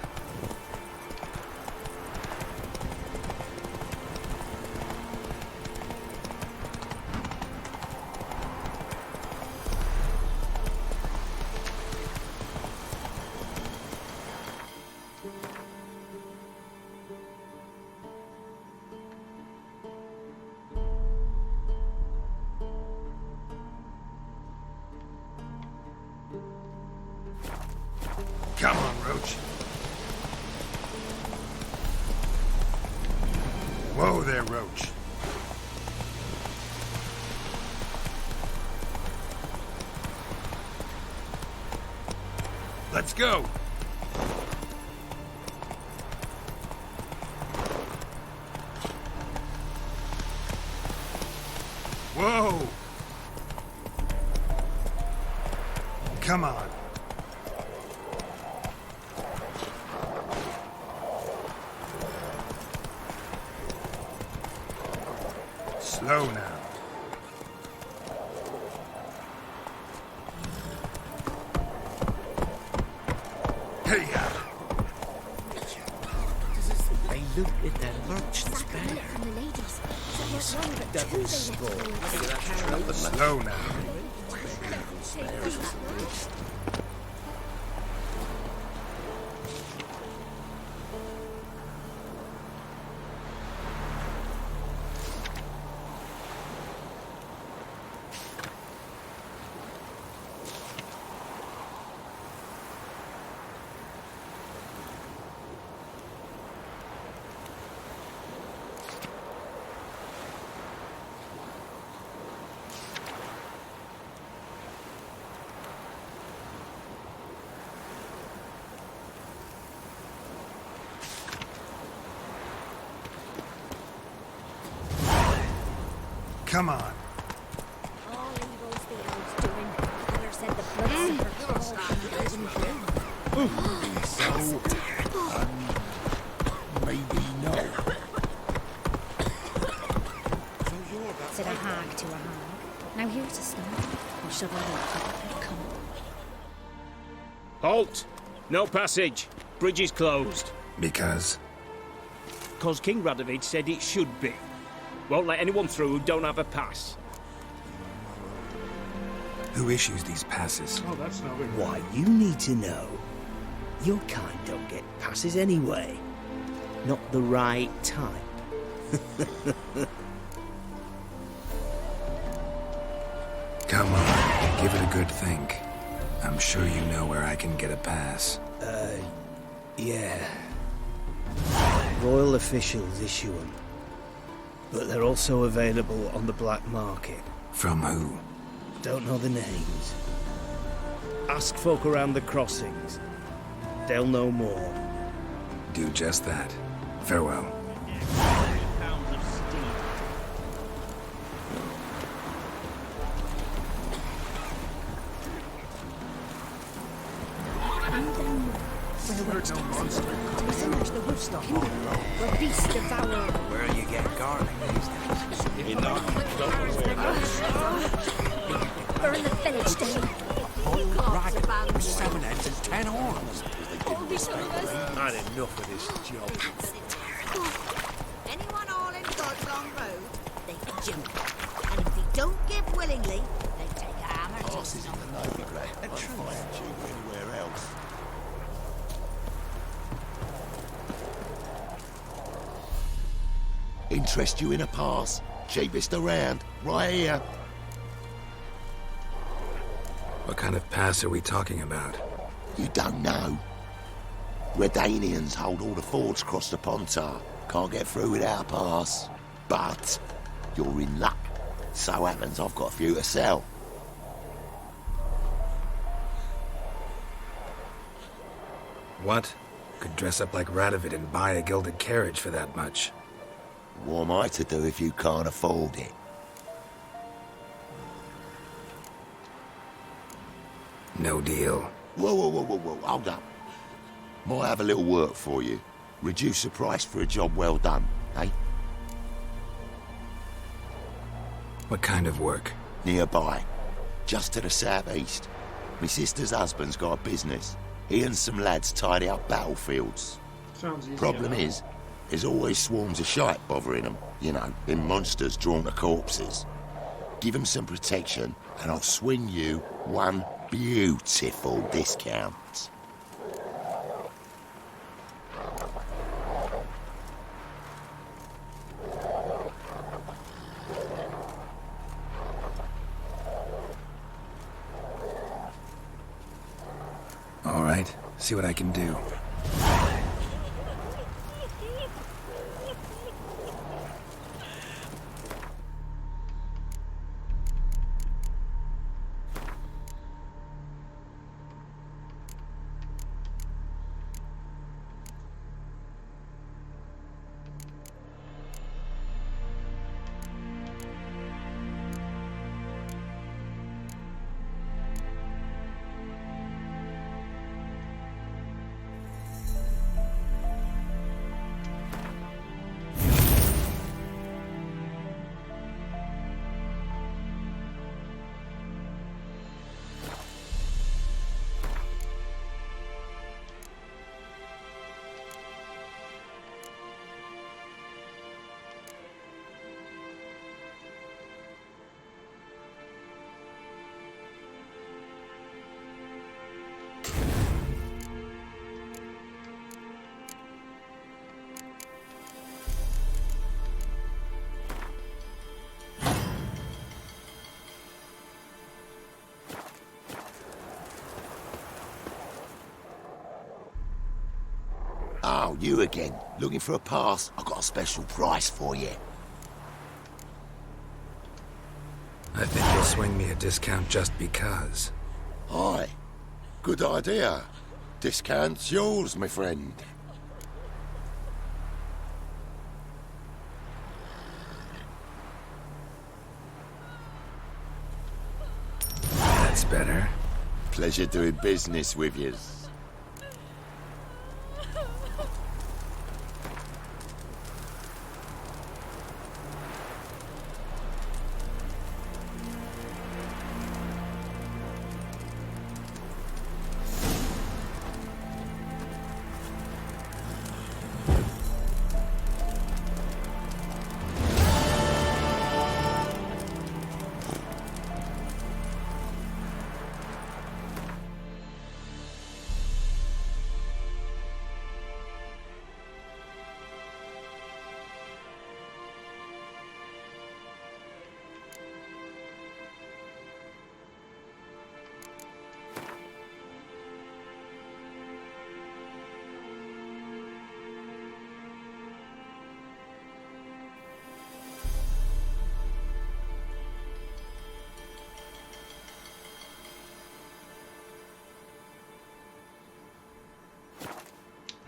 [SPEAKER 14] Come on, Roach. Whoa there, Roach. Let's go. Whoa. Come on. Slow now. Hey-ya!
[SPEAKER 16] I looked at that merchant's bag.
[SPEAKER 15] From the ladies. So not long, but
[SPEAKER 16] Devil's
[SPEAKER 15] two
[SPEAKER 16] sport.
[SPEAKER 15] they left.
[SPEAKER 16] Slow now.
[SPEAKER 14] Come on.
[SPEAKER 15] All evils the old's doing. Mother said the
[SPEAKER 16] Maybe no.
[SPEAKER 15] Said a hag to a hag. Now here's a stone. Or shall I wait? Come.
[SPEAKER 3] Halt! No passage. Bridge is closed.
[SPEAKER 14] Because?
[SPEAKER 3] Because King Radovid said it should be. Won't let anyone through who don't have a pass.
[SPEAKER 14] Who issues these passes?
[SPEAKER 1] Oh, that's not very
[SPEAKER 16] Why, you need to know. Your kind don't get passes anyway. Not the right type.
[SPEAKER 14] Come on, give it a good think. I'm sure you know where I can get a pass.
[SPEAKER 16] Yeah. Royal officials issue them. But they're also available on the black market.
[SPEAKER 14] From who?
[SPEAKER 16] Don't know the names. Ask folk around the crossings. They'll know more.
[SPEAKER 14] Do just that. Farewell.
[SPEAKER 15] Where beasts devour.
[SPEAKER 7] Where you get garlic these days?
[SPEAKER 15] Burn the village down.
[SPEAKER 7] Whole dragon with 7 heads and 10 horns.
[SPEAKER 15] maybe some of us.
[SPEAKER 17] Had enough of this job.
[SPEAKER 18] That's terrible. Anyone all in God's long road, they can jump. And if they don't give willingly, they take a hammer.
[SPEAKER 2] Horses in the Nilfgaard. I'd find cheaper anywhere else. Interest you in a pass? Cheapest around, right here.
[SPEAKER 4] What kind of pass are we talking about?
[SPEAKER 2] You don't know. Redanians hold all the fords across the Pontar. Can't get through without a pass. But you're in luck. So happens I've got a few to sell.
[SPEAKER 4] What? Could dress up like Radovid and buy a gilded carriage for that much.
[SPEAKER 2] What am I to do if you can't afford it?
[SPEAKER 4] No deal.
[SPEAKER 2] Whoa, hold up. Might have a little work for you. Reduce the price for a job well done, eh?
[SPEAKER 4] What kind of work?
[SPEAKER 2] Nearby. Just to the southeast. My sister's husband's got a business. He and some lads tidy up battlefields.
[SPEAKER 1] Sounds easy.
[SPEAKER 2] Problem is, there's always swarms of shite bothering them. You know, them monsters drawn to corpses. Give them some protection, and I'll swing you one beautiful discount.
[SPEAKER 4] All right, see what I can do.
[SPEAKER 2] Oh, you again. Looking for a pass? I've got a special price for you.
[SPEAKER 4] I think you'll swing me a discount just because.
[SPEAKER 2] Aye. Good idea. Discount's yours, my friend.
[SPEAKER 4] That's better.
[SPEAKER 2] Pleasure doing business with you.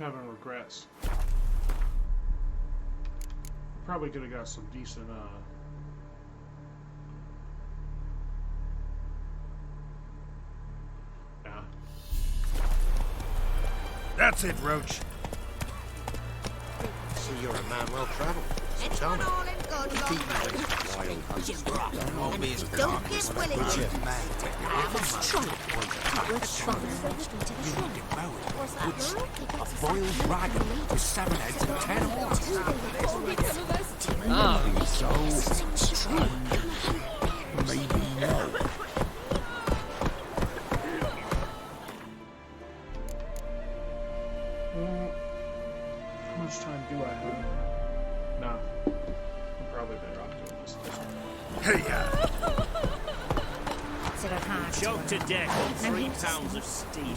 [SPEAKER 1] Having regrets. Probably could have got some decent, yeah.
[SPEAKER 17] That's it, Roach.
[SPEAKER 18] Anyone all in good long road. And if you don't give willingly,
[SPEAKER 15] Let's try it. It works fine.
[SPEAKER 17] A boiled dragon with 7 heads and 10 horns. So maybe no.
[SPEAKER 1] How much time do I have? Nah. I'm probably better off doing this one.
[SPEAKER 17] Hey,
[SPEAKER 19] Choked to death on 3 pounds of steam.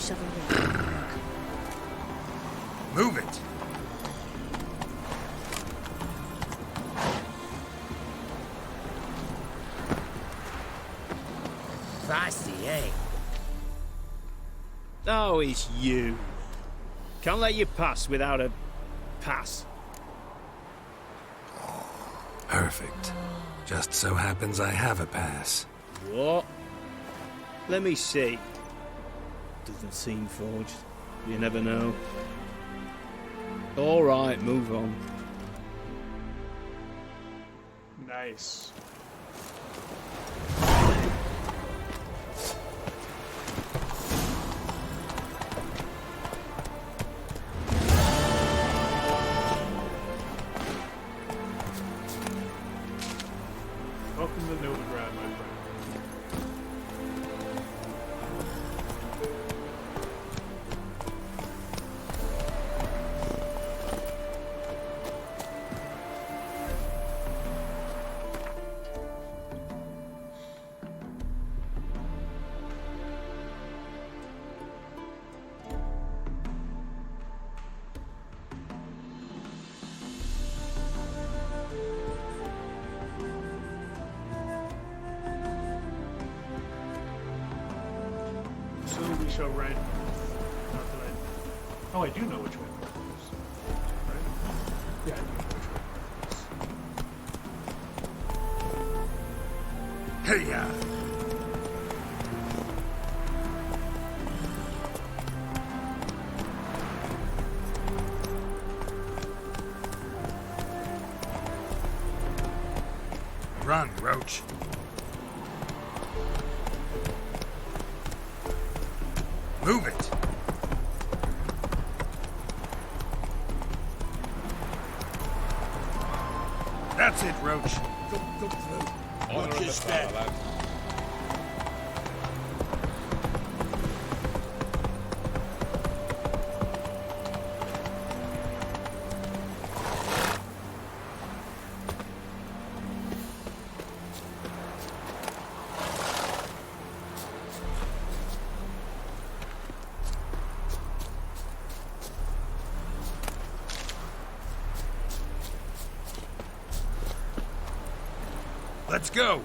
[SPEAKER 17] Move it.
[SPEAKER 16] Feisty, eh?
[SPEAKER 3] Oh, it's you. Can't let you pass without a pass.
[SPEAKER 4] Perfect. Just so happens I have a pass.
[SPEAKER 3] What? Let me see. Doesn't seem forged. You never know. All right, move on.
[SPEAKER 1] Nice. Welcome to Nilfgaard, my friend. Soon we shall ride. Not that I. Oh, I do know which way it is. Right? Yeah, I do know which way it is.
[SPEAKER 17] Hey, Run, Roach. Move it. That's it, Roach. Go through. Watch your step. Let's go.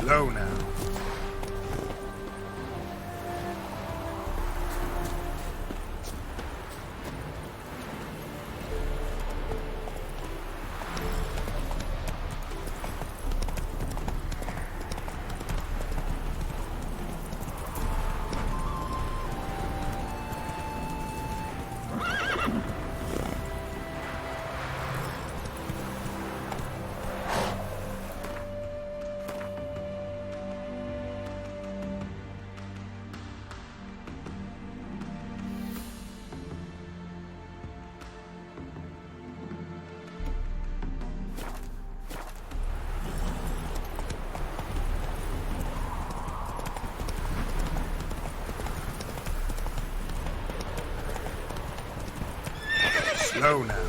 [SPEAKER 17] Slow now. Slow now.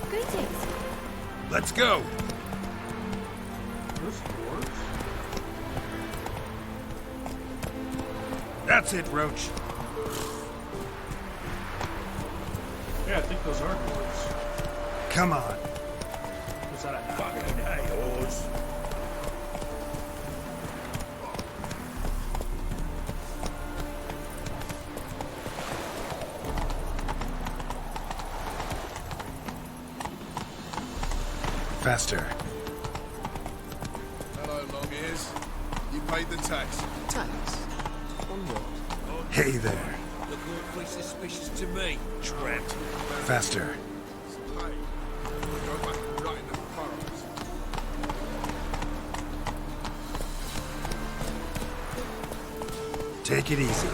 [SPEAKER 15] Greetings.
[SPEAKER 17] Let's go.
[SPEAKER 1] Those dwarves?
[SPEAKER 17] That's it, Roach.
[SPEAKER 1] Yeah, I think those are dwarves.
[SPEAKER 17] Come on.
[SPEAKER 1] Is that a
[SPEAKER 17] fucking hey, horse? Faster.
[SPEAKER 20] Hello, long ears. You paid the tax.
[SPEAKER 16] Tax? On what?
[SPEAKER 17] Hey there.
[SPEAKER 20] Look awfully suspicious to me, tramp.
[SPEAKER 17] Faster.
[SPEAKER 20] Hey, go back and right in the furrows.
[SPEAKER 17] Take it easy.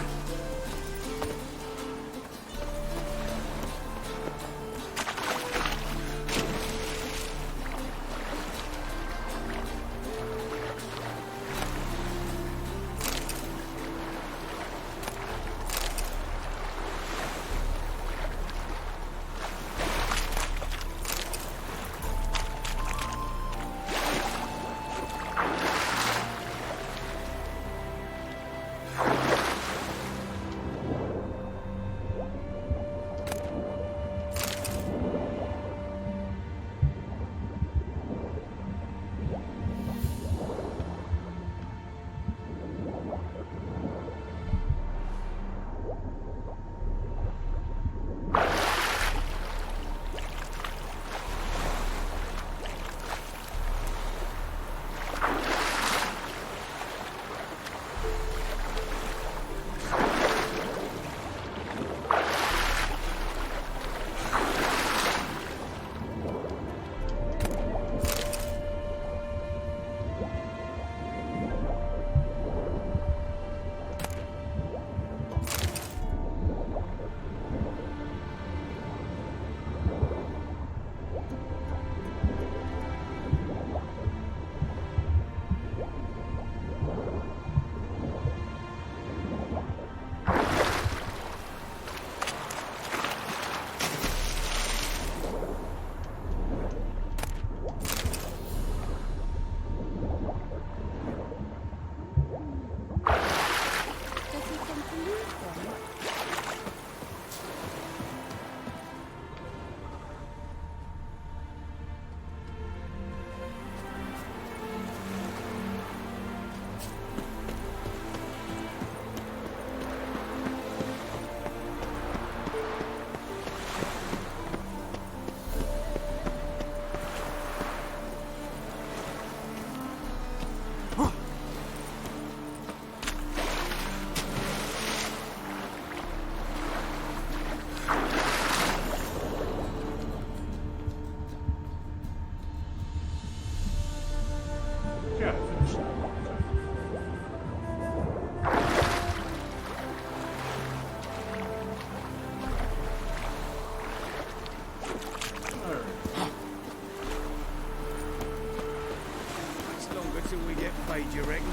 [SPEAKER 8] paid, you reckon?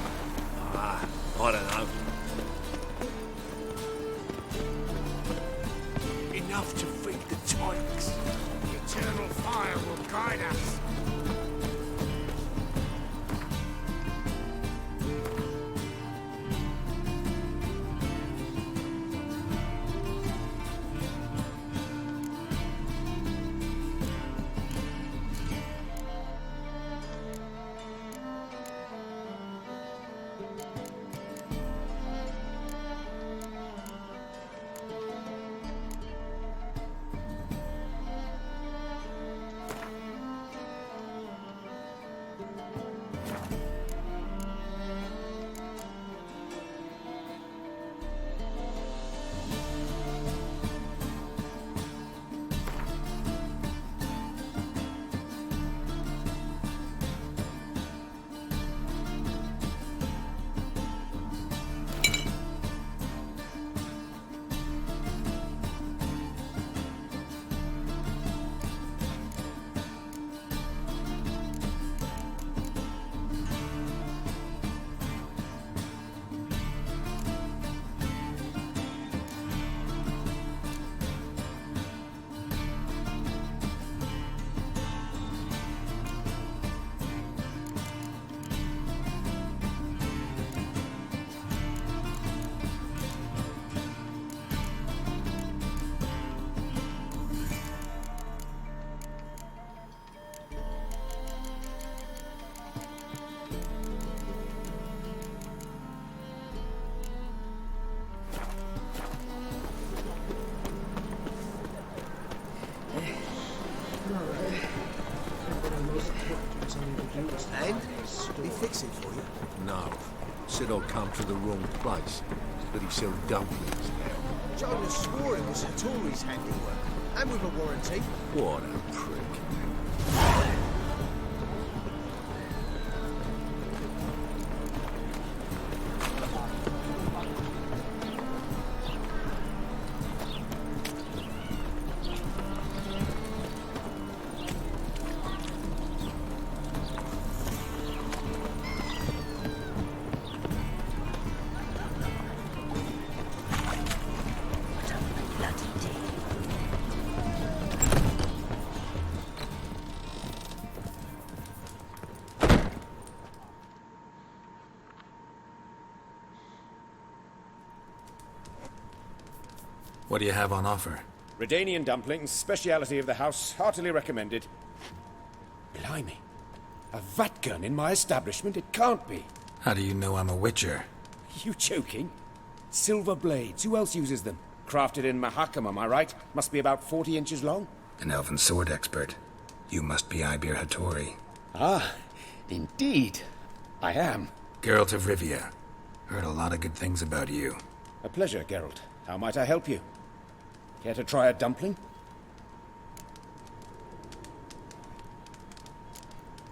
[SPEAKER 9] Ah, I don't know. Enough to feed the tykes.
[SPEAKER 8] The eternal fire will guide us.
[SPEAKER 9] And? Did he fix it for you? No. Said I'd come to the wrong place. But he sells dumplings now.
[SPEAKER 17] Jonas swore it was a Tory's handiwork. And with a warranty.
[SPEAKER 9] What a prick.
[SPEAKER 4] What do you have on offer?
[SPEAKER 21] Redanian dumplings, speciality of the house, heartily recommended. Blimey. A vatgun in my establishment? It can't be.
[SPEAKER 4] How do you know I'm a witcher?
[SPEAKER 21] You joking? Silver blades, who else uses them? Crafted in Mahakam, am I right? Must be about 40 inches long?
[SPEAKER 4] An elven sword expert. You must be Ibir Hattori.
[SPEAKER 21] Ah, indeed. I am.
[SPEAKER 4] Geralt of Rivia. Heard a lot of good things about you.
[SPEAKER 21] A pleasure, Geralt. How might I help you? Care to try a dumpling?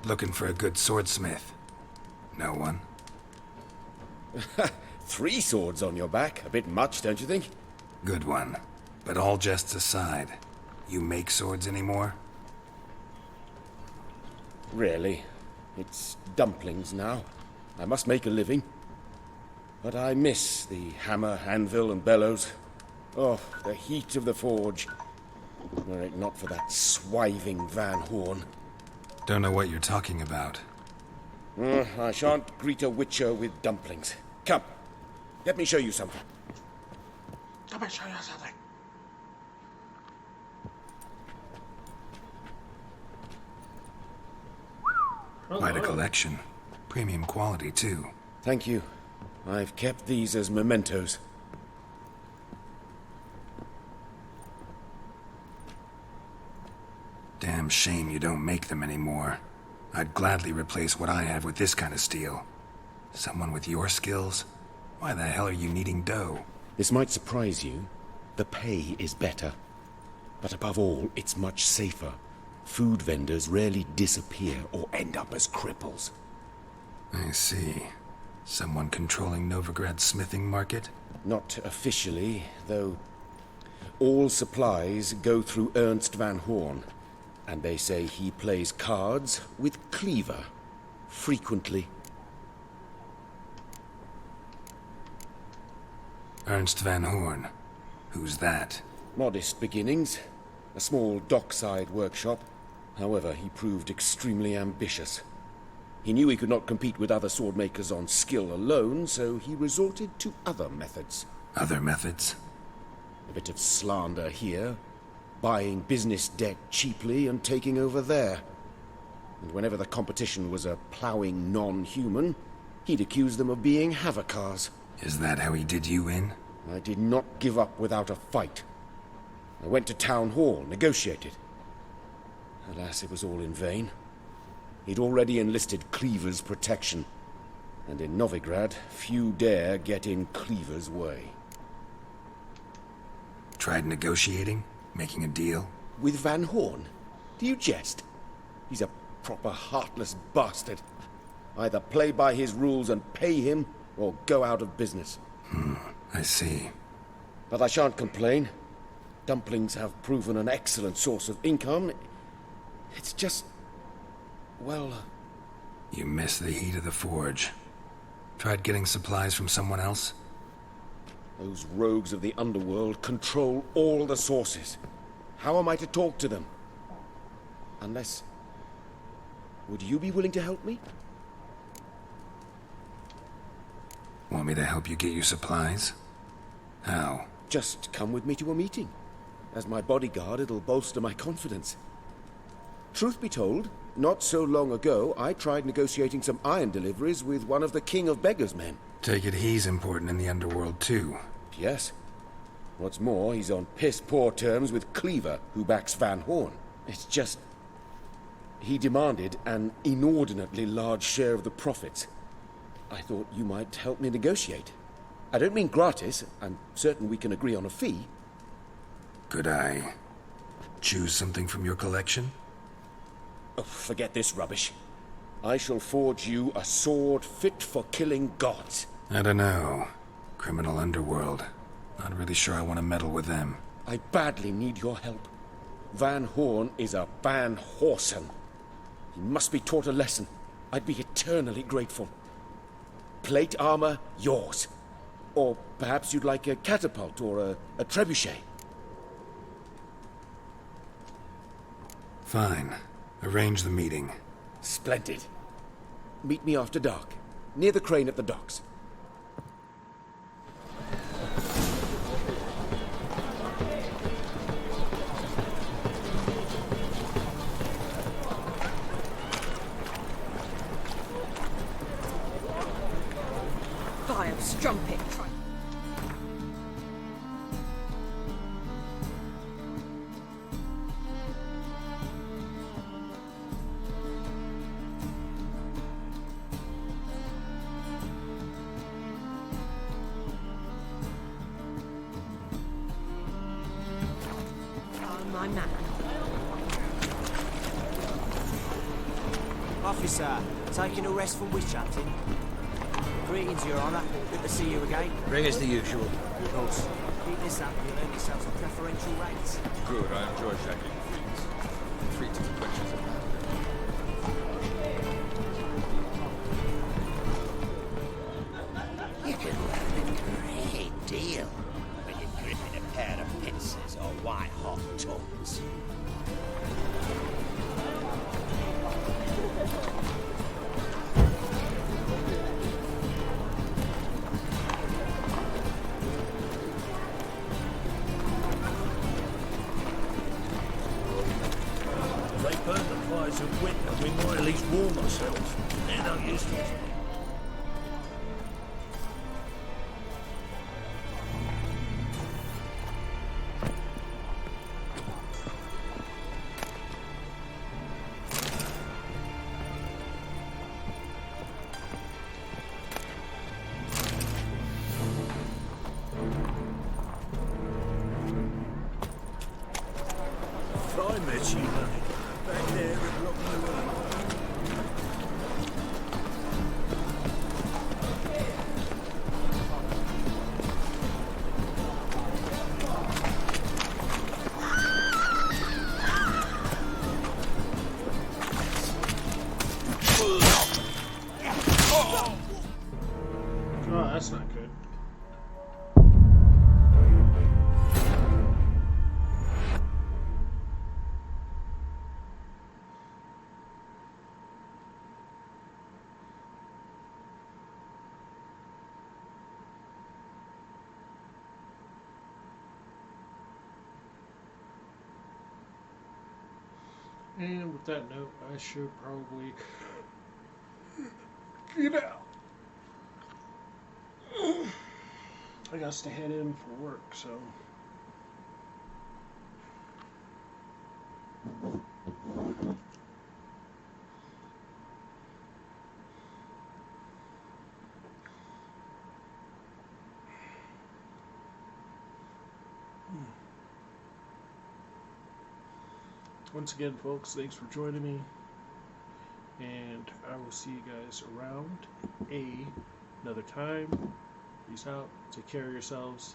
[SPEAKER 4] Looking for a good swordsmith. No one?
[SPEAKER 21] 3 swords on your back. A bit much, don't you think?
[SPEAKER 4] Good one. But all jests aside, you make swords anymore?
[SPEAKER 21] Really. It's dumplings now. I must make a living. But I miss the hammer, anvil, and bellows. Oh, the heat of the forge. Were it not for that swiving Van Horn.
[SPEAKER 4] Don't know what you're talking about.
[SPEAKER 21] I shan't greet a witcher with dumplings. Come, let me show you something.
[SPEAKER 1] Let me show you something.
[SPEAKER 4] Quite a collection. Premium quality, too.
[SPEAKER 21] Thank you. I've kept these as mementos.
[SPEAKER 4] Damn shame you don't make them anymore. I'd gladly replace what I have with this kind of steel. Someone with your skills? Why the hell are you needing dough?
[SPEAKER 21] This might surprise you. The pay is better. But above all, it's much safer. Food vendors rarely disappear or end up as cripples.
[SPEAKER 4] I see. Someone controlling Novigrad's smithing market?
[SPEAKER 21] Not officially, though. All supplies go through Ernst Van Horn. And they say he plays cards with Cleaver. Frequently.
[SPEAKER 4] Ernst Van Horn. Who's that?
[SPEAKER 21] Modest beginnings. A small dockside workshop. However, he proved extremely ambitious. He knew he could not compete with other swordmakers on skill alone, so he resorted to other methods.
[SPEAKER 4] Other methods?
[SPEAKER 21] A bit of slander here, buying business debt cheaply and taking over there. And whenever the competition was a ploughing non-human, he'd accuse them of being Havocars.
[SPEAKER 4] Is that how he did you in?
[SPEAKER 21] I did not give up without a fight. I went to Town Hall, negotiated. Alas, it was all in vain. He'd already enlisted Cleaver's protection, and in Novigrad, few dare get in Cleaver's way.
[SPEAKER 4] Tried negotiating? Making a deal?
[SPEAKER 21] With Van Horn? Do you jest? He's a proper heartless bastard. Either play by his rules and pay him, or go out of business.
[SPEAKER 4] I see.
[SPEAKER 21] But I shan't complain. Dumplings have proven an excellent source of income. It's just... well...
[SPEAKER 4] You miss the heat of the forge. Tried getting supplies from someone else?
[SPEAKER 21] Those rogues of the underworld control all the sources. How am I to talk to them? Unless... would you be willing to help me?
[SPEAKER 4] Want me to help you get your supplies? How?
[SPEAKER 21] Just come with me to a meeting. As my bodyguard, it'll bolster my confidence. Truth be told, not so long ago, I tried negotiating some iron deliveries with one of the King of Beggars' men.
[SPEAKER 4] Take it he's important in the underworld, too.
[SPEAKER 21] Yes. What's more, he's on piss-poor terms with Cleaver, who backs Van Horn. It's just... he demanded an inordinately large share of the profits. I thought you might help me negotiate. I don't mean gratis. I'm certain we can agree on a fee.
[SPEAKER 4] Could I choose something from your collection?
[SPEAKER 21] Oh, forget this rubbish. I shall forge you a sword fit for killing gods.
[SPEAKER 4] I don't know. Criminal underworld. Not really sure I want to meddle with them.
[SPEAKER 21] I badly need your help. Van Horn is a Van Horsen. He must be taught a lesson. I'd be eternally grateful. Plate armor, yours. Or perhaps you'd like a catapult or a trebuchet.
[SPEAKER 4] Fine. Arrange the meeting.
[SPEAKER 21] Splendid. Meet me after dark, near the crane at the docks.
[SPEAKER 11] Vile strumpet. My man.
[SPEAKER 10] Officer, taking a rest from witch hunting. Greetings, Your Honour. Good to see you again.
[SPEAKER 22] Bring us the usual.
[SPEAKER 10] Of course. Keep this up, you'll earn yourselves some preferential rates.
[SPEAKER 20] Good, I enjoy shagging things. 3 to 2 quenches a pound.
[SPEAKER 2] You can learn a great deal when you're gripping a pair of pincers or white-hot tongues.
[SPEAKER 17] If they burn the fires of winter, we might at least warm ourselves. They're no use to us. I met you, honey. Back there at Rockney.
[SPEAKER 1] Oh, that's not good. And with that note, I should probably get out. I got to head in for work, so. Once again, folks, thanks for joining me, and I will see you guys around another time. Peace out, take care of yourselves,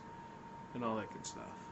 [SPEAKER 1] and all that good stuff.